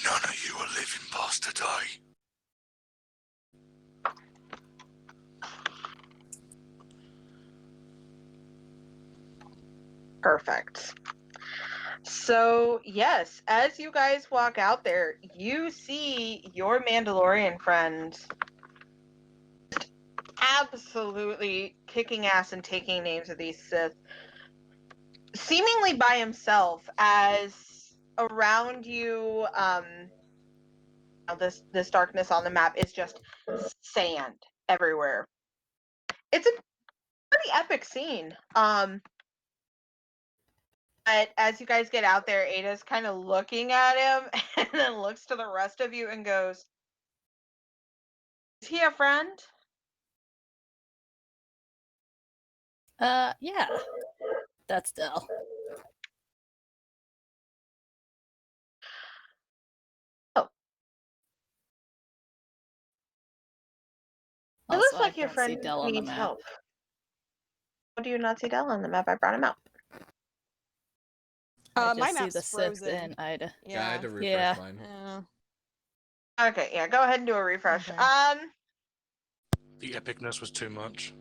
none of you are living past today." Perfect. So, yes, as you guys walk out there, you see your Mandalorian friend absolutely kicking ass and taking names of these Sith, seemingly by himself, as around you, this darkness on the map is just sand everywhere. It's a pretty epic scene. But as you guys get out there, Ada's kind of looking at him and then looks to the rest of you and goes, "Is he a friend?" Yeah. That's Del. Oh. It Also, looks I like your don't see friend Del on the needs map. help. How do you not see Del on the map? I brought him out. I My just see map's the Sith frozen. and Ida. Yeah, I had Yeah. to refresh Yeah. mine. Okay, yeah, go ahead and do a refresh. Okay. The epicness was too much.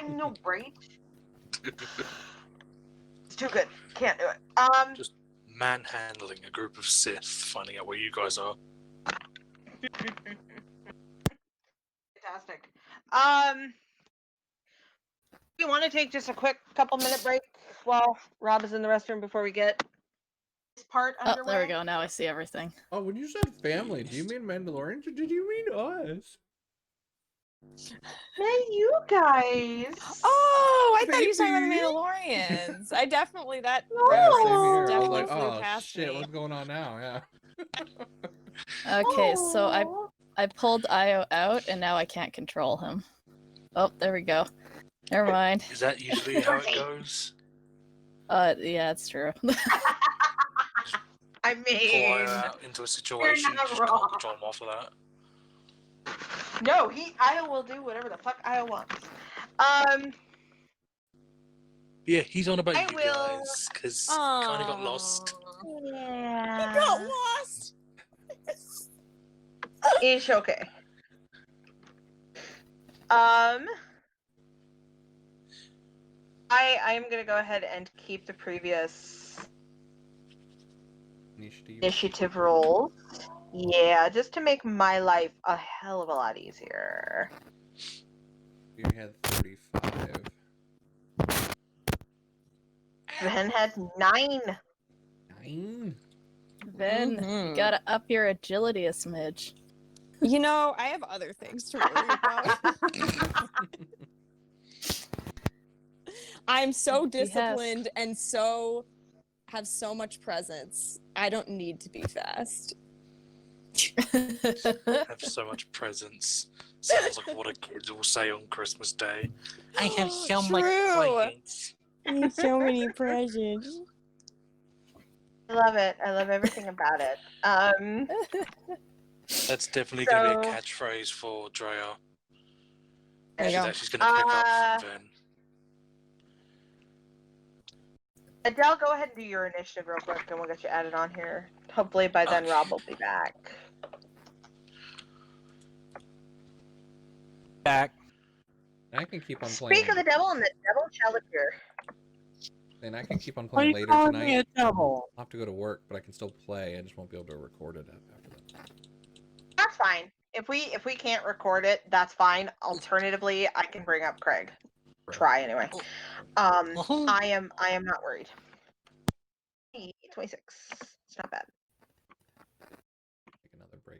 No, right? It's too good. Can't do it. Just manhandling a group of Sith, finding out where you guys are. Fantastic. You want to take just a quick couple-minute break while Rob is in the restroom before we get this part Oh, underway? there we go. Now I see everything. Oh, when you said family, do you mean Mandalorians or did you mean us? Hey, you guys. Oh, I thought you were talking about the Baby. Mandalorians. I definitely that No. Yeah, reference same here. I was definitely like, flew oh past shit, me. what's going on now? Yeah. Okay, so Aw. I pulled Io out, and now I can't control him. Oh, there we go. Never mind. Is that usually how it goes? Yeah, it's true. I Pull mean, out into a situation, you not just can't wrong. control him after that. no, Io will do whatever the fuck Io wants. Yeah, he's on about I you will- guys, because kind of got lost. Yeah. He got lost. It's okay. I am gonna go ahead and keep the previous initiative rolls. Yeah, just to make my life a hell of a lot easier. You had 35. Sven had 9. 9? Ben, you gotta up your agility a smidge. You know, I have other things to worry about. I'm so He has- disciplined and have so much presence. I don't need to be fast. Have so much presence. Sounds like what a kid will say on Christmas Day. I have so much True. presents. So many presents. I love it. I love everything about it. That's definitely going to be a So- catchphrase for Drea. There you go. That she's going to pick up from Ven. Adele, go ahead and do your initiative real quick, and we'll get you added on here. Hopefully by then Okay. Rob will be back. Back. I can keep on playing. Speak of the devil, and the devil shall appear. And I can keep on Why are playing you later calling me tonight. a devil? I'll have to go to work, but I can still play. I just won't be able to record it after that. That's fine. If we can't record it, that's fine. Alternatively, I can bring up Craig. Try anyway. I am not worried. 26. It's not bad. Take another break.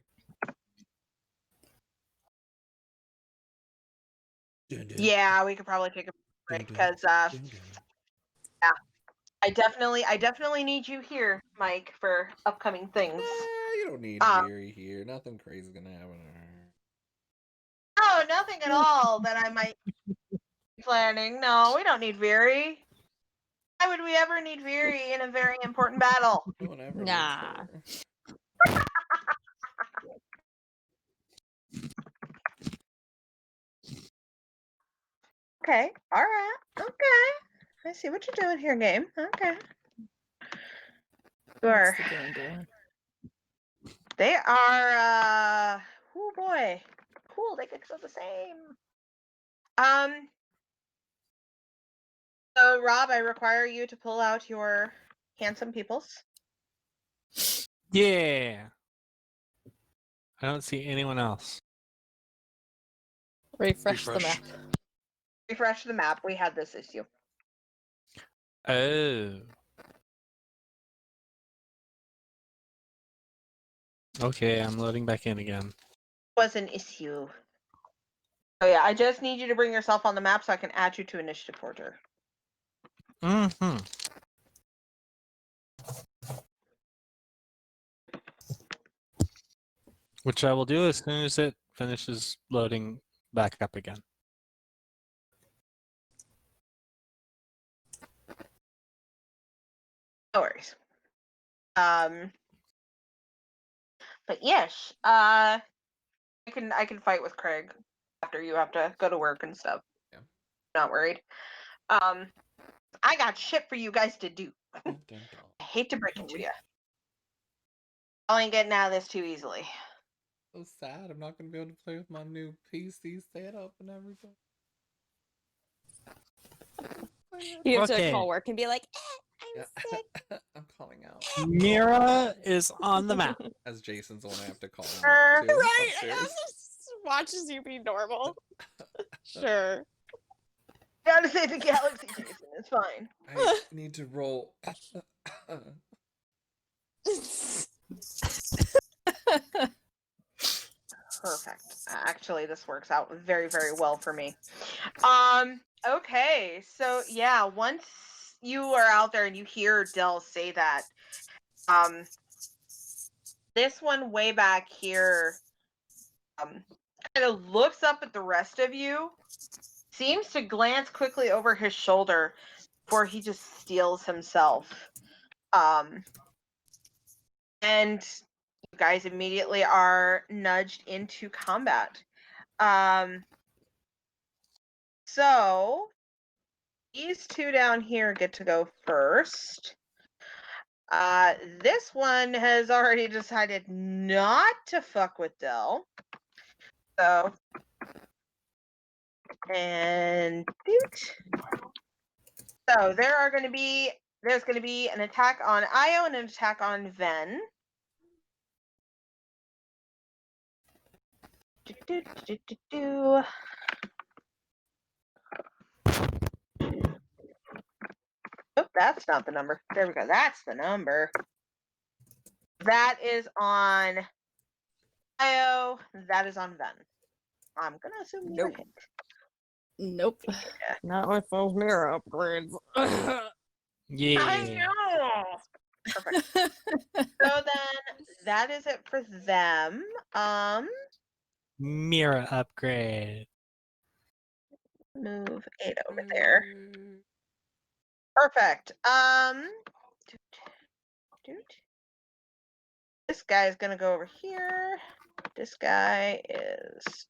Yeah, we could probably take a break because I definitely need you here, Mike, for upcoming things. You don't need Jerry here. Nothing crazy is gonna happen. Oh, nothing at all that I might be planning. No, we don't need Veery. Why would we ever need Viri in a very important battle? No one ever Nah. needs Okay, alright, okay. I see what you're doing here, game. Okay. Sure. What's the game doing? They are oh boy. Cool, they get to the same. So Rob, I require you to pull out your handsome peoples. Yeah. I don't see anyone else. Refresh the Refresh. map. Refresh the map. We had this issue. Oh. Okay, I'm loading back in again. Was an issue. Oh yeah, I just need you to bring yourself on the map so I can add you to initiative order. Mm-hmm. Which I will do as soon as it finishes loading back up again. No worries. But yes, I can fight with Craig after you have to go to work and stuff. Yeah. Not worried. I got shit for you guys to do. Dun, dun, dun. I hate to break it to you. I ain't getting out of this too easily. So sad. I'm not gonna be able to play with my new PC setup and everything. You have Okay. to call work and be like, I'm Yeah. sick. I'm calling out. Mira is on the map. As Jason's the one I have to call Sure. out too, Right? upstairs. Watches you be normal. Sure. Gotta save the galaxy, Jason. It's fine. I need to roll. Perfect. Actually, this works out very, very well for me. Okay, so yeah, once you are out there and you hear Dell say that, this one way back here, kind of looks up at the rest of you, seems to glance quickly over his shoulder before he just steals himself. And you guys immediately are nudged into combat. So these two down here get to go first. This one has already decided not to fuck with Dell. So, and doot. So there's going to be an attack on Io and an attack on Ven. Oh, that's not the number. There we go. That's the number. That is on Io. That is on Ven. I'm gonna assume you Nope. hit. Nope. Not with those mirror upgrades. I Yeah. know. Perfect. So then that is it for them. Mira upgrade. Move 8 over there. Perfect. This guy is gonna go over here. This guy is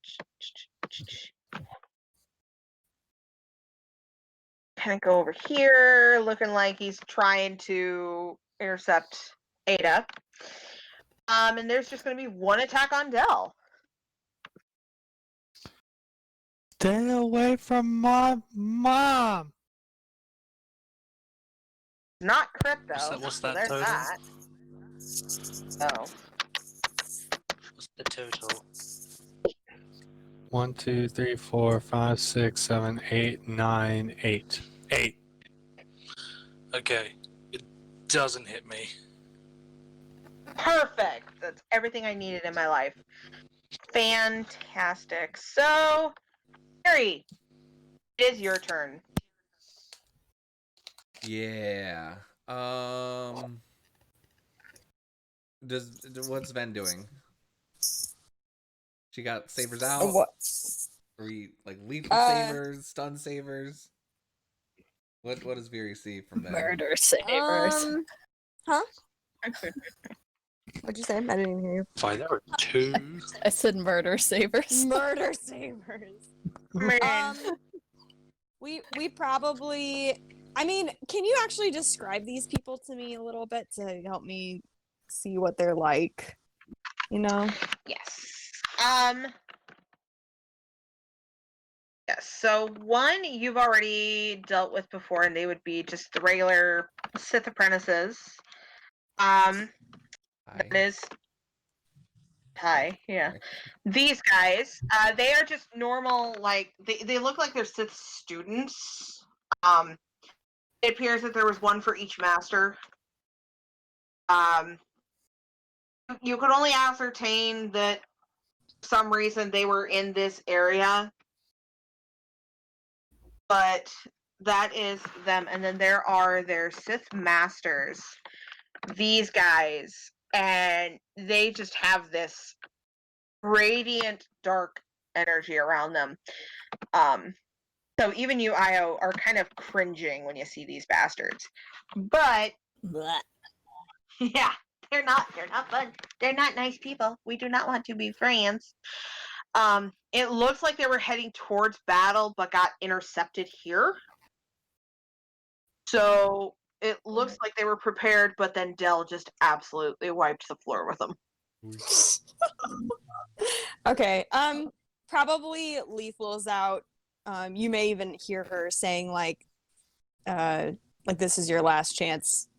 kind of go over here, looking like he's trying to intercept Ada. And there's just gonna be one attack on Dell. Stay away from my mom. Not crit though. What's so that there's total? that. Oh. What's the total? 1, 2, 3, 4, 5, 6, 7, 8, 9, 8. 8. Okay, it doesn't hit me. Perfect. That's everything I needed in my life. Fantastic. So, Harry, it is your turn. Yeah. What's Ven doing? She got sabers out. What? Or we like lethal Uh, sabers, stun sabers. What does Viri see from there? Murder sabers. Huh? What'd you say? I didn't even hear you. Why, there are two. I said murder sabers. Murder sabers. Man. We probably. I mean, can you actually describe these people to me a little bit to help me see what they're like? You know. Yes. Yes. So one you've already dealt with before, and they would be just the regular Sith apprentices. That is. Hi. Yeah. Hi. These guys, they are just normal. Like they look like they're Sith students. It appears that there was one for each master. You could only ascertain that for some reason they were in this area, but that is them. And then there are their Sith masters, these guys, and they just have this radiant dark energy around them. So even you, Io, are kind of cringing when you see these bastards. But Blech. yeah, they're not fun. They're not nice people. We do not want to be friends. It looks like they were heading towards battle, but got intercepted here. So it looks like they were prepared, but then Dell just absolutely wiped the floor with them. Okay. Probably Lethal's out. You may even hear her saying like this is your last chance.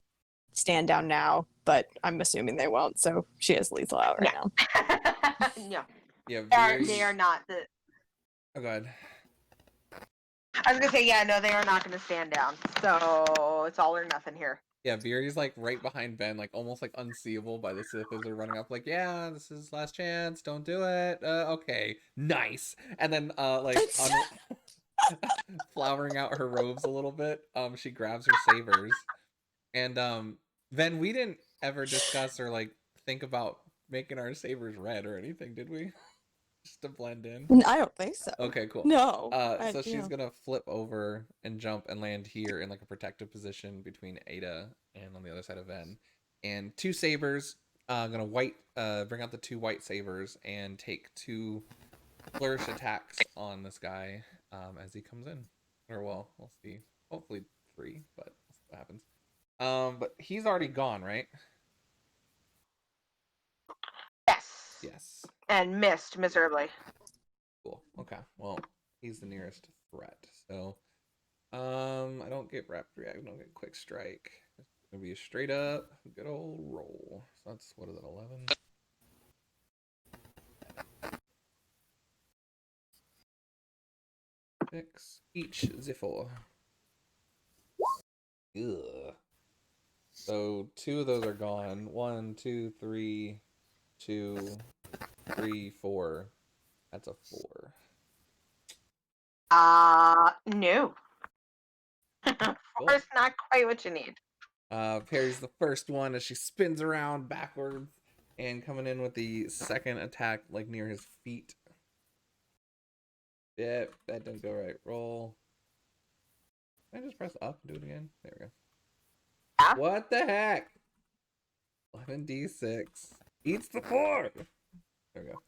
Stand down now. But I'm assuming they won't. So she has Lethal out right now. No, Yeah, they are not. Oh, God. I was gonna say, yeah, no, they are not gonna stand down. So it's all or nothing here. Yeah, Viri's like right behind Ben, like almost like unseeable by the Sith as they're running up. Like, yeah, this is last chance. Don't do it. Okay, nice. And then like flowering out her robes a little bit, she grabs her sabers, and then we didn't ever discuss or like think about making our sabers red or anything, did we? Just to blend in. I don't think so. Okay, cool. No. So she's gonna flip over and jump and land here in like a protective position between Aida and on the other side of Ven. And two sabers, gonna bring out the two white sabers and take two flourish attacks on this guy as he comes in. Or well, we'll see. Hopefully 3, but we'll see what happens. But he's already gone, right? Yes. Yes. And missed miserably. Cool. Okay. Well, he's the nearest threat. So, I don't get rapid react. I don't get quick strike. It's gonna be a straight up good old roll. So that's what is it? 11. 6 each. Z4. Ugh. So 2 of those are gone. 1, 2, 3, 2, 3, 4. That's a 4. No. Cool. 4's not quite what you need. Parries the first one as she spins around backwards and coming in with the second attack like near his feet. Yep, that didn't go right. Roll. Can I just press up and do it again? There we go. Yeah. What the heck? 11d6. Eats the 4! There we go.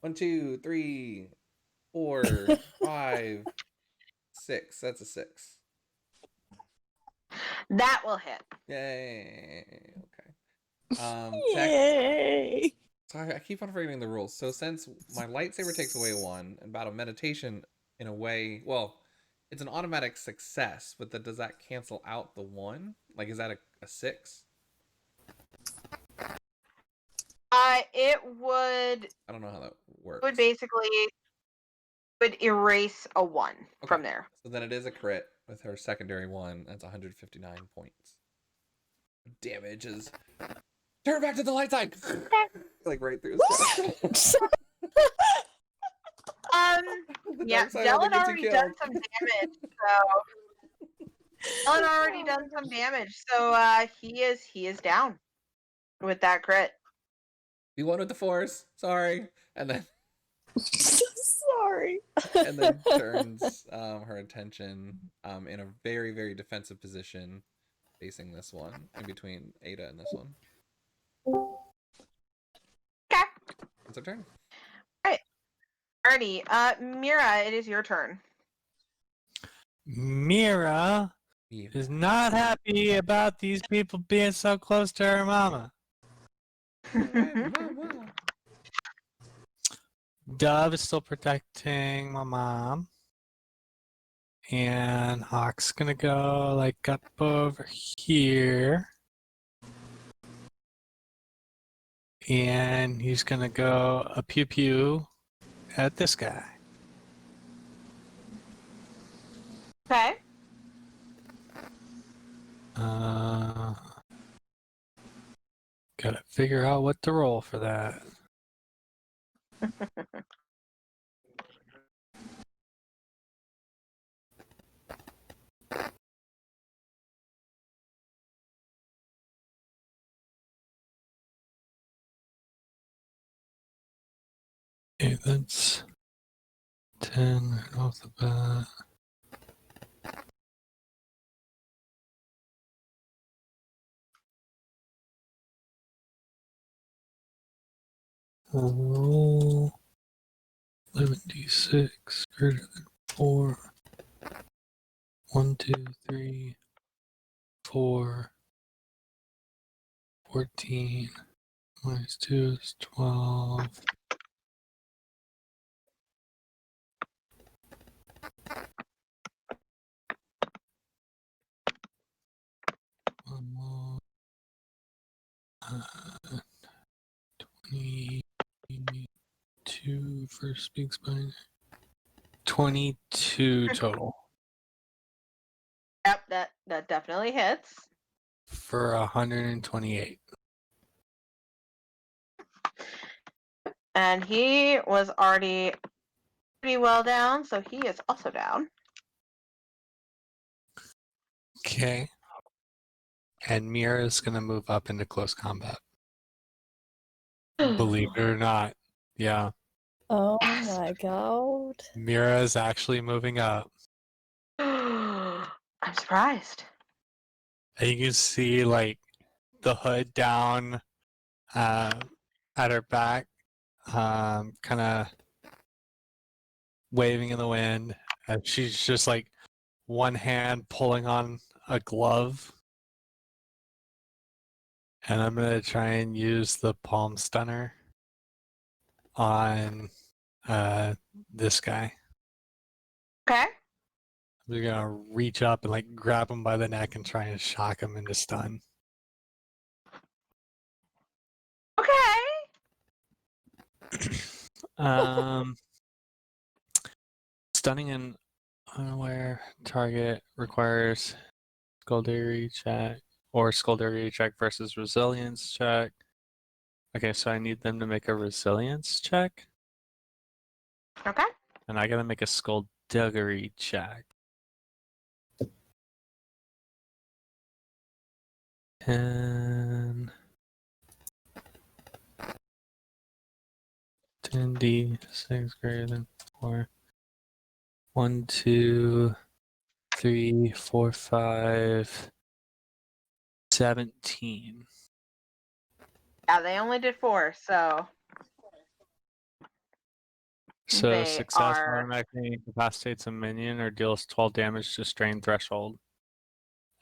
1, 2, 3, 4, 5, 6. That's a 6. That will hit. Yay. Okay. Yay. So I keep on forgetting the rules. So since my lightsaber takes away 1 and battle meditation in a way, well, it's an automatic success, but does that cancel out the 1? Like, is that a 6? It would. I don't know how that works. Would basically erase a 1 from there. So then it is a crit with her secondary 1. That's 159 points. Damage is. Turn back to the light side. Like right through his chest. Yeah, Dylan already done some damage, so Dylan already done some damage, so he is down with that crit. You won with the Force. Sorry. And then sorry. And then turns her attention in a very, very defensive position, facing this one, in between Aida and this one. Okay. It's her turn. Alrighty. Mira, it is your turn. Mira is not happy about these people being so close to her mama. Dove is still protecting my mom. And Hawk's gonna go like up over here. And he's gonna go a pew pew at this guy. Okay. Gotta figure out what to roll for that. Okay, that's 10 right off the bat. Roll 11d6 greater than 4. 1, 2, 3, 4. 14 minus 2 is 12. One more. 22 for speak spine. 22 total Yep, that definitely hits. for 128. And he was already pretty well down, so he is also down. Okay. And Mira is going to move up into close combat. Believe it or not. Yeah. Oh Yes. my god. Mira is actually moving up. I'm surprised. And you can see like the hood down at her back, kind of waving in the wind. And she's just like one hand pulling on a glove. And I'm going to try and use the palm stunner on this guy. Okay. We're going to reach up and like grab him by the neck and try and shock him into stun. Okay. Stunning an unaware target requires skullduggery check or skullduggery check versus resilience check. Okay, so I need them to make a resilience check, Okay. and I gotta make a skullduggery check. 10d6 greater than 4. 1, 2, 3, 4, 5, 17. Yeah, they only did 4, so So They success are- automatically incapacitates a minion or deals 12 damage to strain threshold.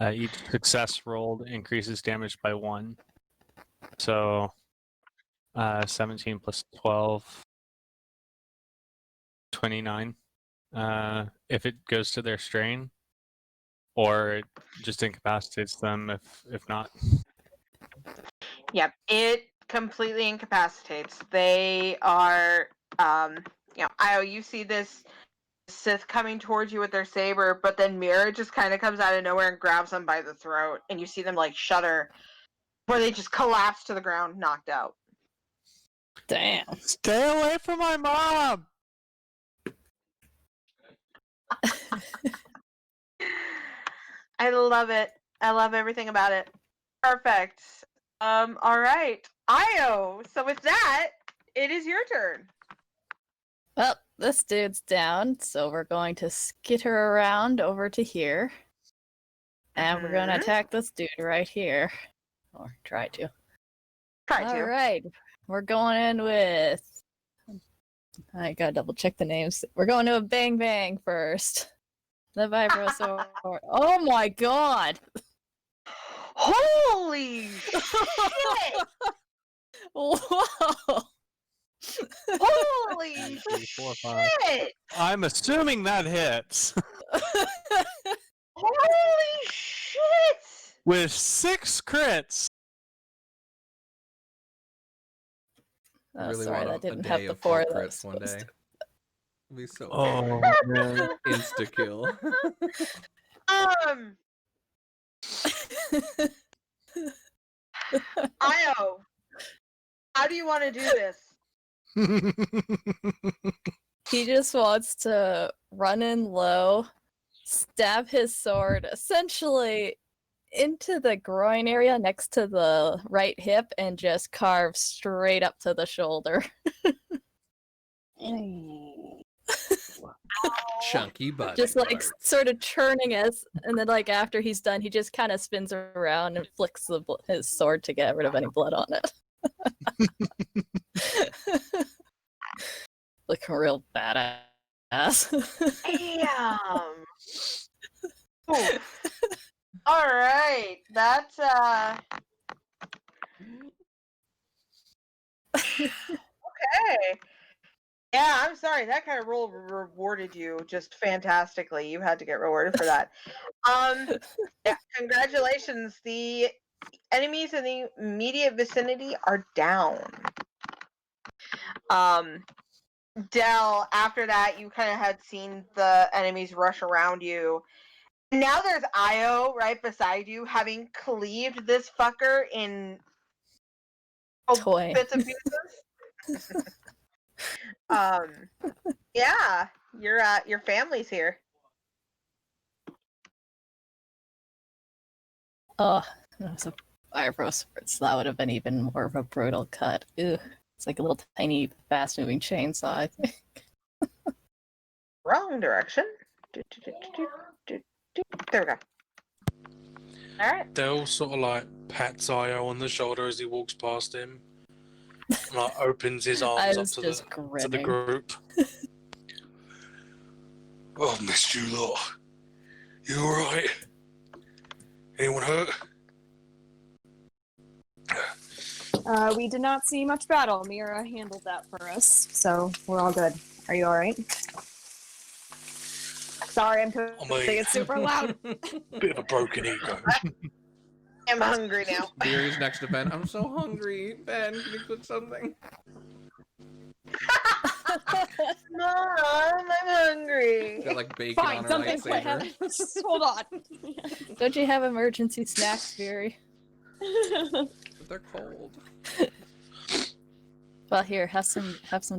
Each success rolled increases damage by 1. So 17 plus 12, 29. If it goes to their strain, or it just incapacitates them if not. yep, it completely incapacitates. They are, Io, you see this Sith coming towards you with their saber, but then Mira just kind of comes out of nowhere and grabs them by the throat, and you see them like shudder, where they just collapse to the ground, knocked out. Damn. Stay away from my mom! I love it. I love everything about it. Perfect. All right, Io. So with that, it is your turn. Well, this dude's down, so we're going to skitter around over to here. And we're going to attack this dude right here. Or try to. Alright, we're going in with... I gotta double check the names. We're going to a Bang Bang first. The Vibrosaur. Oh my god! Holy shit! Whoa! Holy 3, 4, 5. shit! I'm assuming that hits. Holy shit! With 6 crits. Oh, really sorry, want that a didn't day have the of 4 4 that I was crits one day. supposed It'd be so Oh, man. insta kill. Io, how do you want to do this? He just wants to run in low, stab his sword essentially into the groin area next to the right hip, and just carve straight up to the shoulder. Chunky butt. Just like sort of churning and then like after he's done, he just kind of spins around and flicks his sword to get rid of any blood on it. Looking real badass. Damn. Ooh. All right, that's okay. Yeah, I'm sorry. That kind of roll rewarded you just fantastically. You had to get rewarded for that. Yeah, congratulations. The enemies in the immediate vicinity are down. Dell, after that, you kind of had seen the enemies rush around you. Now there's Io right beside you, having cleaved this fucker in Toy. bits and pieces. Yeah, your family's here. Oh, that was a eyebrow sword, so that would have been even more of a brutal cut. Ew. It's like a little tiny, fast-moving chainsaw, I think. Wrong direction. There we go. All right. Dell sort of like pats Io on the shoulder as he walks past him, and like opens his I arms up was to just the grinning. group. Oh, I've missed you lot. You alright? Anyone hurt? We did not see much battle. Mira handled that for us, so we're all good. Are you all right? Sorry, I'm saying it's super loud. Bit of a broken ego. I'm hungry now. Beery's next to Ben. I'm so hungry. Ben, can you cook something? Mom, I'm hungry. Got like bacon Fine, on her something lightsaber. Hold on. Don't you have emergency snacks, Fury? But they're cold. Well, here, have some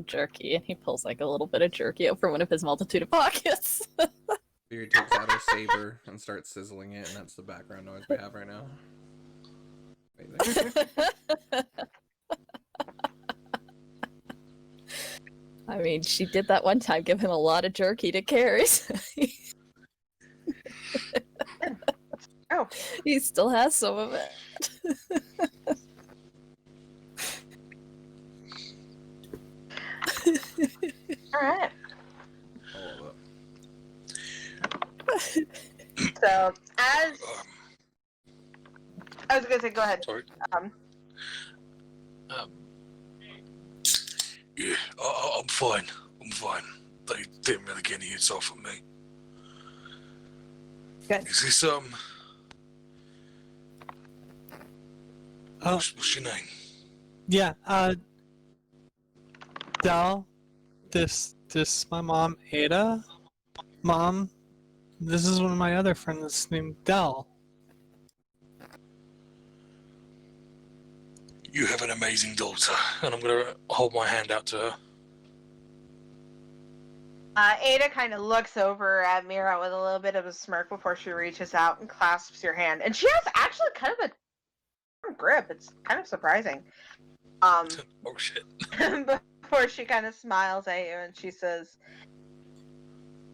jerky, and he pulls like a little bit of jerky out from one of his multitude of pockets. Beery takes out her saber and starts sizzling it, and that's the background noise we have right now. Amazing. I mean, she did that one time, give him a lot of jerky to carry. So Oh. he still has some of it. All right. I love So, as I was gonna say, go ahead. Sorry. Um, Yeah, I'm fine. I'm fine. They didn't really get any hits off of me. Good. Is this what's your name? Yeah, Dell, this is my mom, Aida. Mom, this is one of my other friends named Dell. You have an amazing daughter, and I'm gonna hold my hand out to her. Ada kind of looks over at Mira with a little bit of a smirk before she reaches out and clasps your hand, and she has actually kind of a firm grip. It's kind of surprising. Oh shit. before she kind of smiles at you and she says,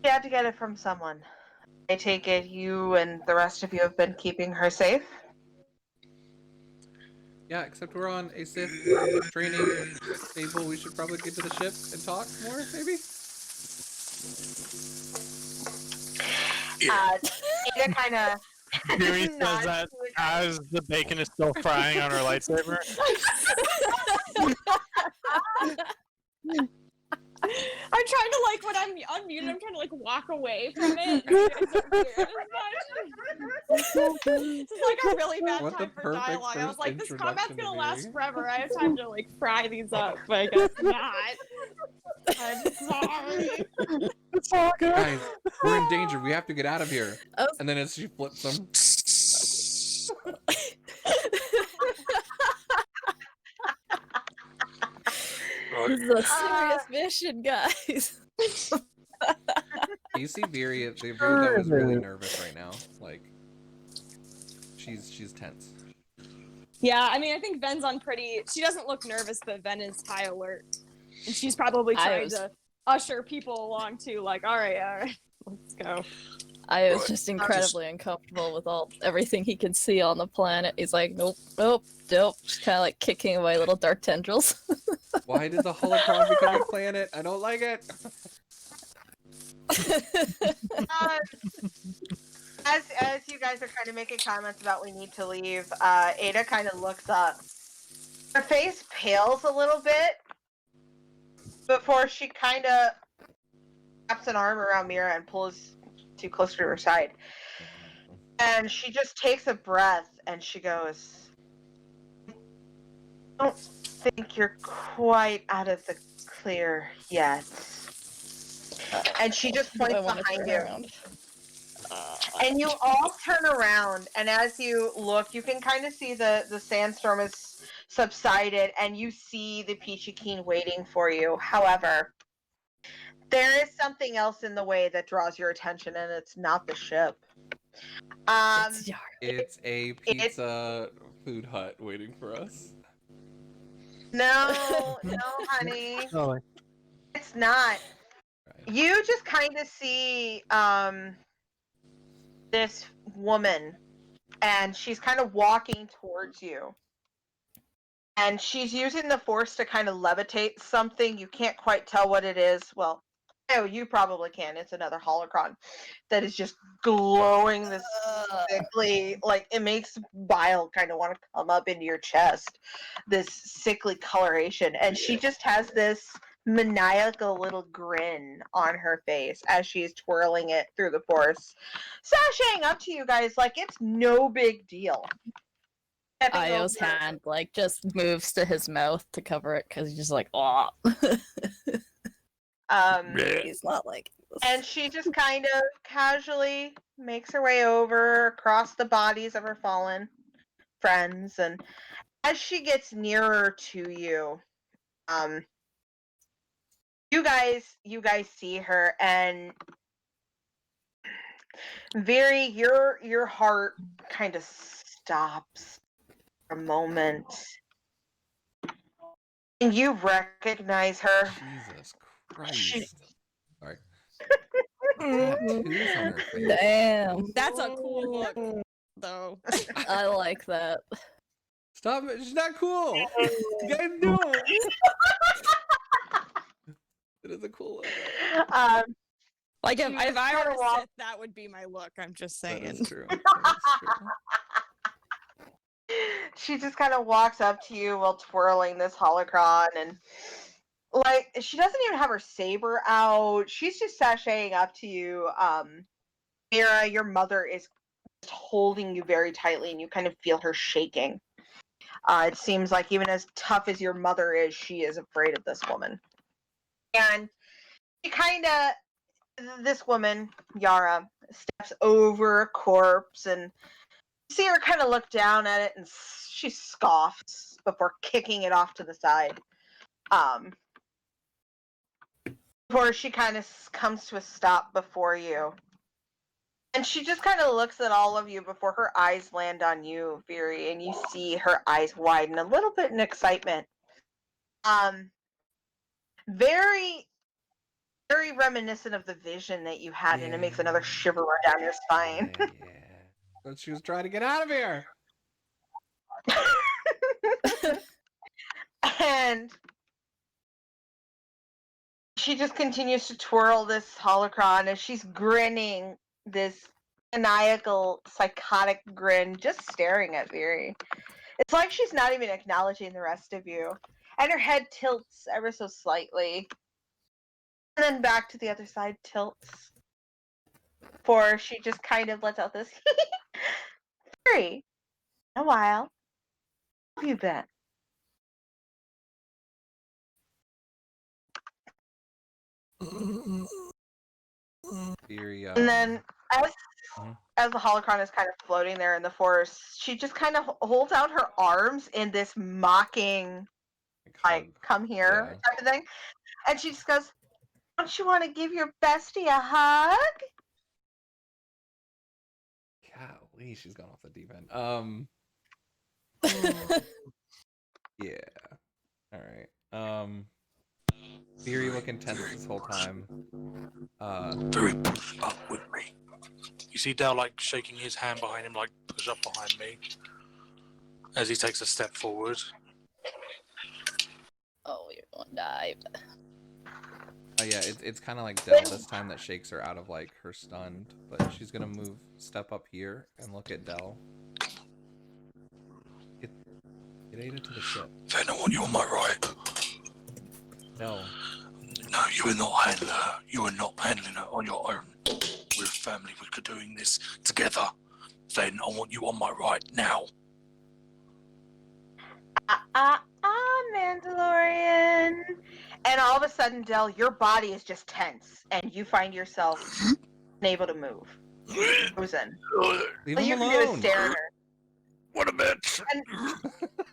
"You had to get it from someone. I take it you and the rest of you have been keeping her safe?" Yeah, except we're on a Sith training table. We should probably get to the ship and talk more, maybe? Ada kind of Yuri says nods that to it. as the bacon is still frying on her lightsaber. I'm trying to like when I'm unmuted, I'm trying to like walk away from it. You guys don't hear it as much. This is like a really bad What the time for perfect dialogue. I was first like, this combat's introduction to gonna last Miri. forever. I have time to like fry these up, but I guess not. I'm sorry. It's all good. Guys, we're in danger. We have to get out of here. Oh. And then as she flips them, This is a serious mission, guys. you see Viri though is really nervous right now. Like, she's tense. Yeah, I mean, I think Ven's on pretty. She doesn't look nervous, but Ven is high alert, and she's probably trying to usher people along too. Like, all right, let's go. I was just incredibly uncomfortable with everything he could see on the planet. He's like, nope, just kind of like kicking away little dark tendrils. Why did the holocron become a planet? I don't like it. As you guys are kind of making comments about we need to leave, Ada kind of looks up. Her face pales a little bit before she kind of wraps an arm around Mira and pulls too close to her side. And she just takes a breath and she goes, "I don't think you're quite out of the clear yet." And she just points behind you. And you all turn around, and as you look, you can kind of see the sandstorm has subsided, and you see the Peachy Keen waiting for you. However, there is something else in the way that draws your attention, and it's not the ship. It's a pizza food hut waiting for us. No, honey. Totally. It's not. Right. You just kind of see this woman, and she's kind of walking towards you. And she's using the force to kind of levitate something. You can't quite tell what it is. Well, oh, you probably can. It's another holocron that is just glowing this sickly, like it makes bile kind of want to come up into your chest. This sickly coloration. And she just has this maniacal little grin on her face as she's twirling it through the force, sashaying up to you guys like it's no big deal. Io's hand like just moves to his mouth to cover it because he's just like, oh. He's not like this. And she just kind of casually makes her way over across the bodies of her fallen friends, and as she gets nearer to you, you guys see her, and Viri, your heart kind of stops for a moment, and you recognize her. Jesus Christ. She- Sorry. Tattoos on her face. Damn. That's a cool look, though. I like that. Stop it. She's not cool. You guys do it. It is a cool look. Like if She I just were kinda a walk- Sith, that would be my look. I'm just That saying. is true. That is true. She just kind of walks up to you while twirling this holocron, and like she doesn't even have her saber out. She's just sashaying up to you. Mira, your mother is just holding you very tightly, and you kind of feel her shaking. It seems like even as tough as your mother is, she is afraid of this woman. And she kind of, this woman, Yara, steps over a corpse, and you see her kind of look down at it, and she scoffs before kicking it off to the side. Before she kind of comes to a stop before you. And she just kind of looks at all of you before her eyes land on you, Viri, and you see her eyes widen a little bit in excitement. very, very reminiscent of the vision that you had, and it makes another shiver run down your spine. Yeah. But she was trying to get out of here. And she just continues to twirl this holocron as she's grinning this maniacal, psychotic grin, just staring at Viri. It's like she's not even acknowledging the rest of you. And her head tilts ever so slightly. And then back to the other side tilts. For she just kind of lets out this Viri, in a while. How have you been? Theory, And then as Mhm. as the holocron is kind of floating there in the forest, she just kind of holds out her arms in this mocking, like, hug. come here Yeah. type of thing. And she just goes, don't you want to give your bestie a hug? Golly, she's gone off the deep end. Yeah. All right. Theory looking tense this whole time. Very push up with me. You see Dale like shaking his hand behind him, like push up behind me, as he takes a step forward. Oh, you're gonna die. Yeah, it's kind of like Dell this time that shakes her out of like her stunned, but she's gonna step up here and look at Dell. Get Aida to the ship. Then I want you on my right. Dell. No, you are not handling her. You are not handling her on your own. We're a family. We're doing this together. Then I want you on my right now. Mandalorian. And all of a sudden, Del, your body is just tense, and you find yourself unable to move. Frozen. Leave All him you can do is alone. stare at her. What a bitch! And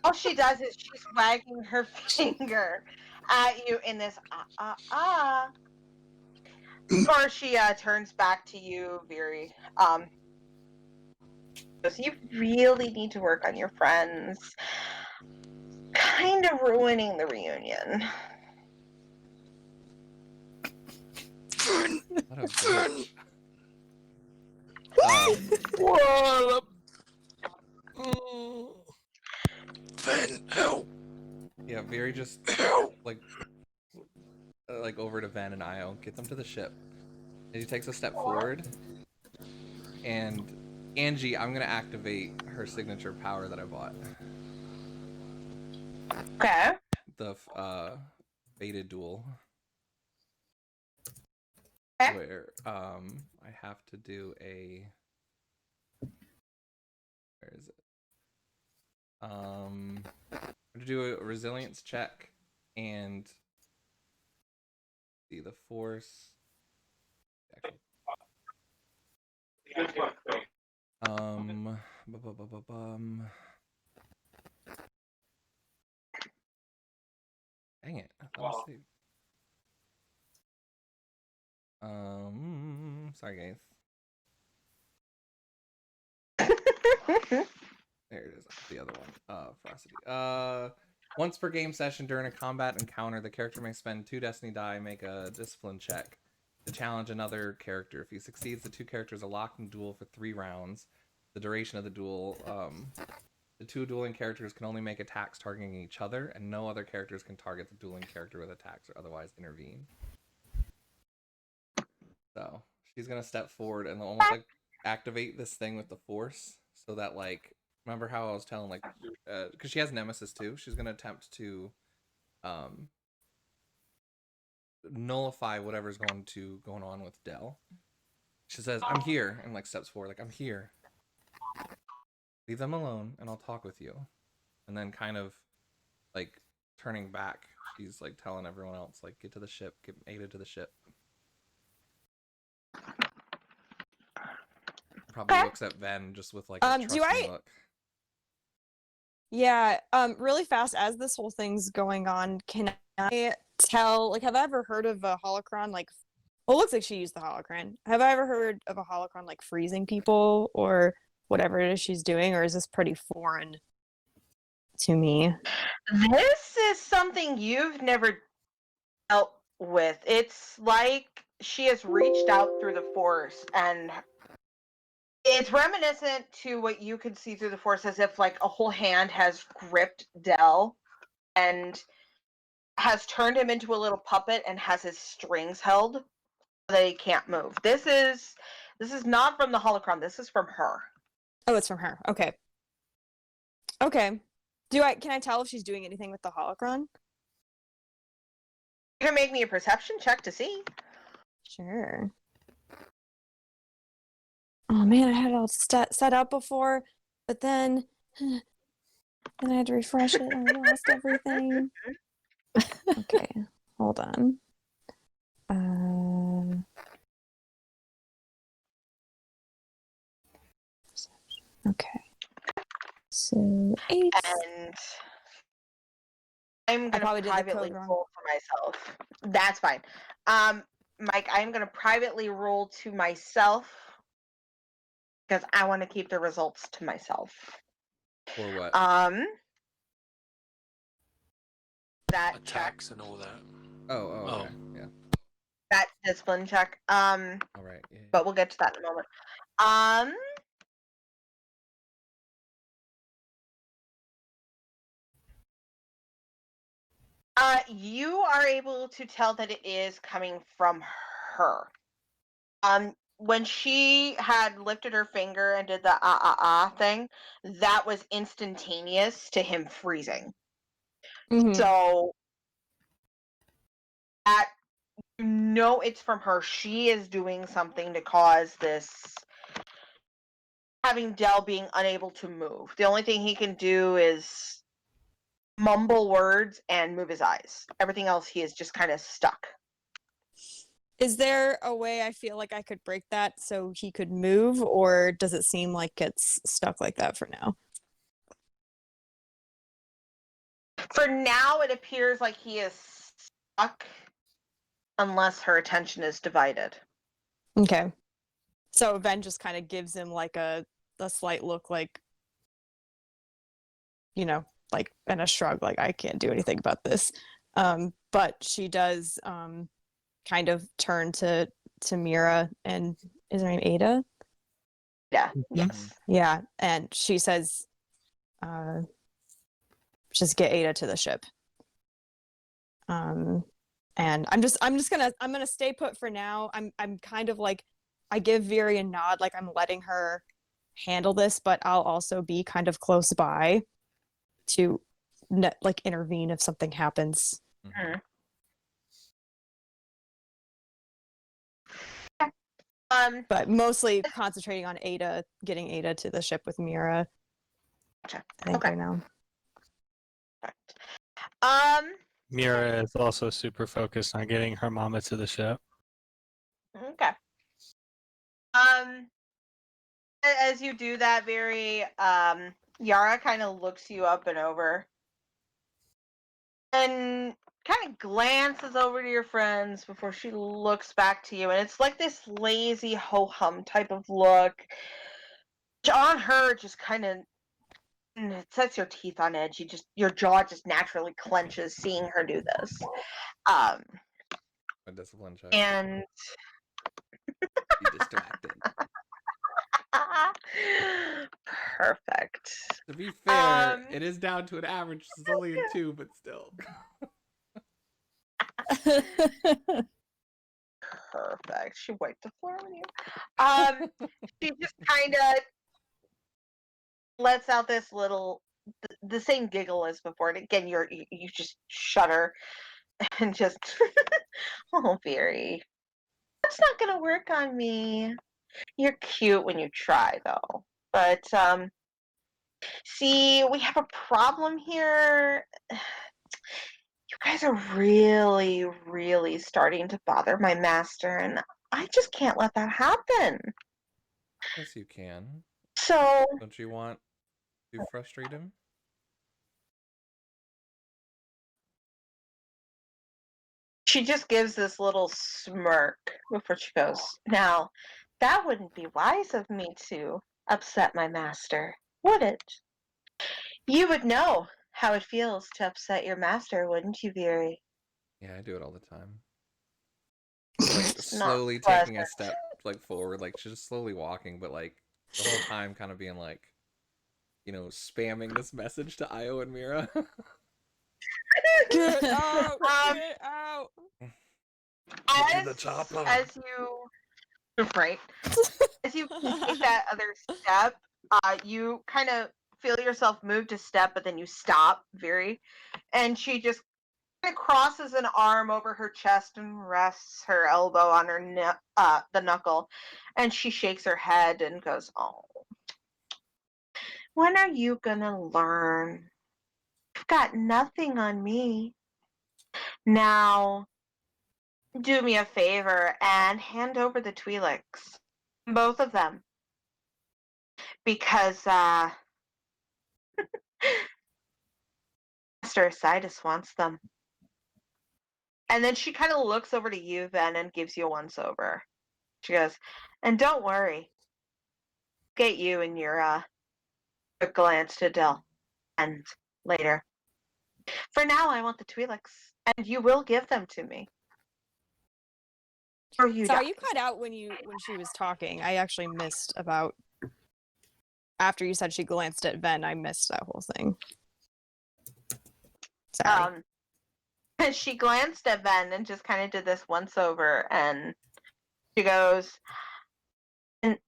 all she does is she's wagging her finger at you in this Or she turns back to you, Viri. So you really need to work on your friends. Kind of ruining the reunion. What a bitch. What? Then help. Yeah, Viri just Help. like over to Van and Io, get them to the ship. And he takes a step forward, and Angie, I'm gonna activate her signature power that I bought. Okay. The beta duel. Okay. Where I have to do a where is it? I'm gonna do a resilience check and see the force. Dang it. Let's see. Sorry guys. There it is. The other one. Ferocity. Once per game session during a combat encounter, the character may spend 2 destiny die, make a discipline check to challenge another character. If he succeeds, the 2 characters are locked in duel for 3 rounds. The duration of the duel, the 2 dueling characters can only make attacks targeting each other, and no other characters can target the dueling character with attacks or otherwise intervene. So she's gonna step forward and almost like activate this thing with the force, so that like, remember how I was telling like, because she has Nemesis too. She's gonna attempt to nullify whatever's going on with Dell. She says, "I'm here," and like steps forward, like, "I'm here. Leave them alone, and I'll talk with you." And then kind of like turning back, she's like telling everyone else, like, "Get to the ship. Get Aida to the ship." Probably looks at Ven just with like a trusting look. Yeah, really fast as this whole thing's going on, can I tell, like, have I ever heard of a holocron, like, well, it looks like she used the holocron. Have I ever heard of a holocron, like, freezing people or whatever it is she's doing, or is this pretty foreign to me? This is something you've never dealt with. It's like she has reached out through the Force, and it's reminiscent to what you could see through the Force, as if like a whole hand has gripped Del and has turned him into a little puppet and has his strings held so that he can't move. This is not from the holocron. This is from her. Oh, it's from her. Okay. Okay. Can I tell if she's doing anything with the holocron? You can make me a perception check to see. Sure. Oh man, I had it all set up before, but then I had to refresh it and I lost everything. Okay, hold on. Okay. So 8. And I'm I gonna probably did the privately code wrong. roll for myself. That's fine. Mike, I'm gonna privately roll to myself because I want to keep the results to myself. Or what? That check, Attacks and all that. Oh, okay. Yeah. that discipline check. All right. Yeah. But we'll get to that in a moment. You are able to tell that it is coming from her. When she had lifted her finger and did the thing, that was instantaneous to him freezing. Mhm. So it's from her. She is doing something to cause this, having Del being unable to move. The only thing he can do is mumble words and move his eyes. Everything else, he is just kind of stuck. Is there a way I feel like I could break that so he could move, or does it seem like it's stuck like that for now? For now, it appears like he is stuck unless her attention is divided. Okay. So Ven just kind of gives him like a slight look, like, like, and a shrug, like, I can't do anything about this. But she does kind of turn to Mira, and is her name Aida? Yeah. Mhm. Yes. Yeah, and she says, just get Aida to the ship. And I'm gonna stay put for now. I'm kind of like, I give Viri a nod, like I'm letting her handle this, but I'll also be kind of close by to like intervene if something happens. Mm-hmm. But mostly concentrating on Aida, getting Aida to the ship with Mira. Gotcha. I think Okay. right now. Mira is also super focused on getting her mama to the ship. Okay. As you do that, Yara kind of looks you up and over, and kind of glances over to your friends before she looks back to you, and it's like this lazy ho-hum type of look. Which on her just kind of it sets your teeth on edge. Your jaw just naturally clenches seeing her do this. A discipline check. And Be distracted. Perfect. To be fair, it is down to an average. It's only a 2, but still. Perfect. She wiped the floor with you. She just kind of lets out this little, the same giggle as before. And again, you just shudder and just, oh, Viri, that's not gonna work on me. You're cute when you try, though. But see, we have a problem here. You guys are really, really starting to bother my master, and I just can't let that happen. Yes, you can. So, Don't you want to frustrate him? she just gives this little smirk before she goes, now, that wouldn't be wise of me to upset my master, would it? You would know how it feels to upset your master, wouldn't you, Viri? Yeah, I do it all the time. Like Not slowly taking a pleasant. step like forward, like she's just slowly walking, but like the whole time kind of being like, you know, spamming this message to Io and Mira. Get out! Um, Get out! Get to the chopper. As you right, as you take that other step, you kind of feel yourself move to step, but then you stop and she just kind of crosses an arm over her chest and rests her elbow on her the knuckle, and she shakes her head and goes, "Oh, when are you gonna learn? You've got nothing on me. Now, do me a favor and hand over the Twi'leks, both of them, because Master Asidus wants them." And then she kind of looks over to you then and gives you a once over. She goes, "And don't worry, get you and your quick glance to Dill, and later. For now, I want the Twi'leks, and you will give them to me. Or you Sorry, die." you cut out when she was talking. I actually missed about after you said she glanced at Ven. I missed that whole thing. Sorry. She glanced at Ven and just kind of did this once over, and she goes, "And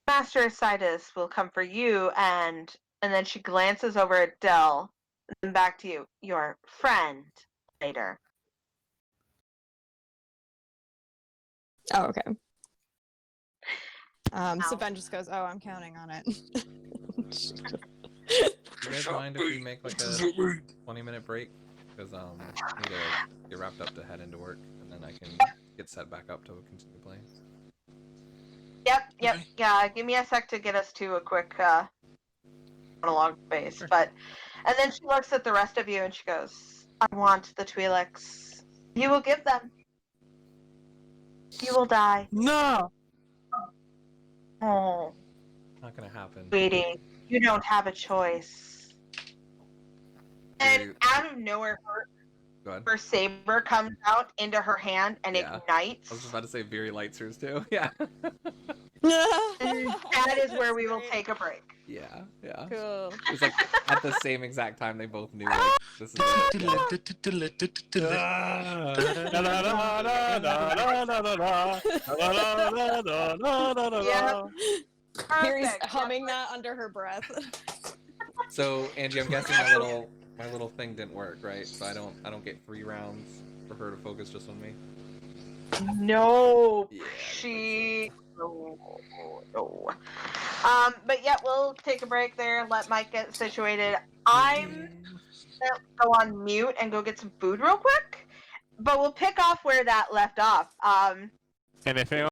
Master Asidus will come for you," and then she glances over at Dell, and then back to you, "Your friend, later." Oh, okay. So Ow. Ben just goes, "Oh, I'm counting on it." You guys mind if we make like a 20-minute break? Because I need to get wrapped up to head into work, and then I can get set back up to continue playing. Yep. Okay. Yeah, give me a sec to get us to a quick monologue phase. Sure. And then she looks at the rest of you and she goes, "I want the Twi'leks. You will give them. You will die." No. "Oh, Not gonna happen. sweetie, you don't have a choice." And Very- out of nowhere, Go ahead. her saber comes out into her hand and Yeah. ignites. I was just about to say Viri lights hers too. Yeah. And that is where That's we will great. take a break. Yeah. Yeah. Cool. It's like at the same exact time they both knew like this is it. Harry's Perfect. humming that under her breath. So Angie, I'm guessing my little thing didn't work, right? So I don't get 3 rounds for her to focus just on me. No, Yeah, I didn't she. No. But yeah, we'll take a break there. Let Mike get situated. I'm gonna go on mute and go get some food real quick. But we'll pick off where that left off. And if anyone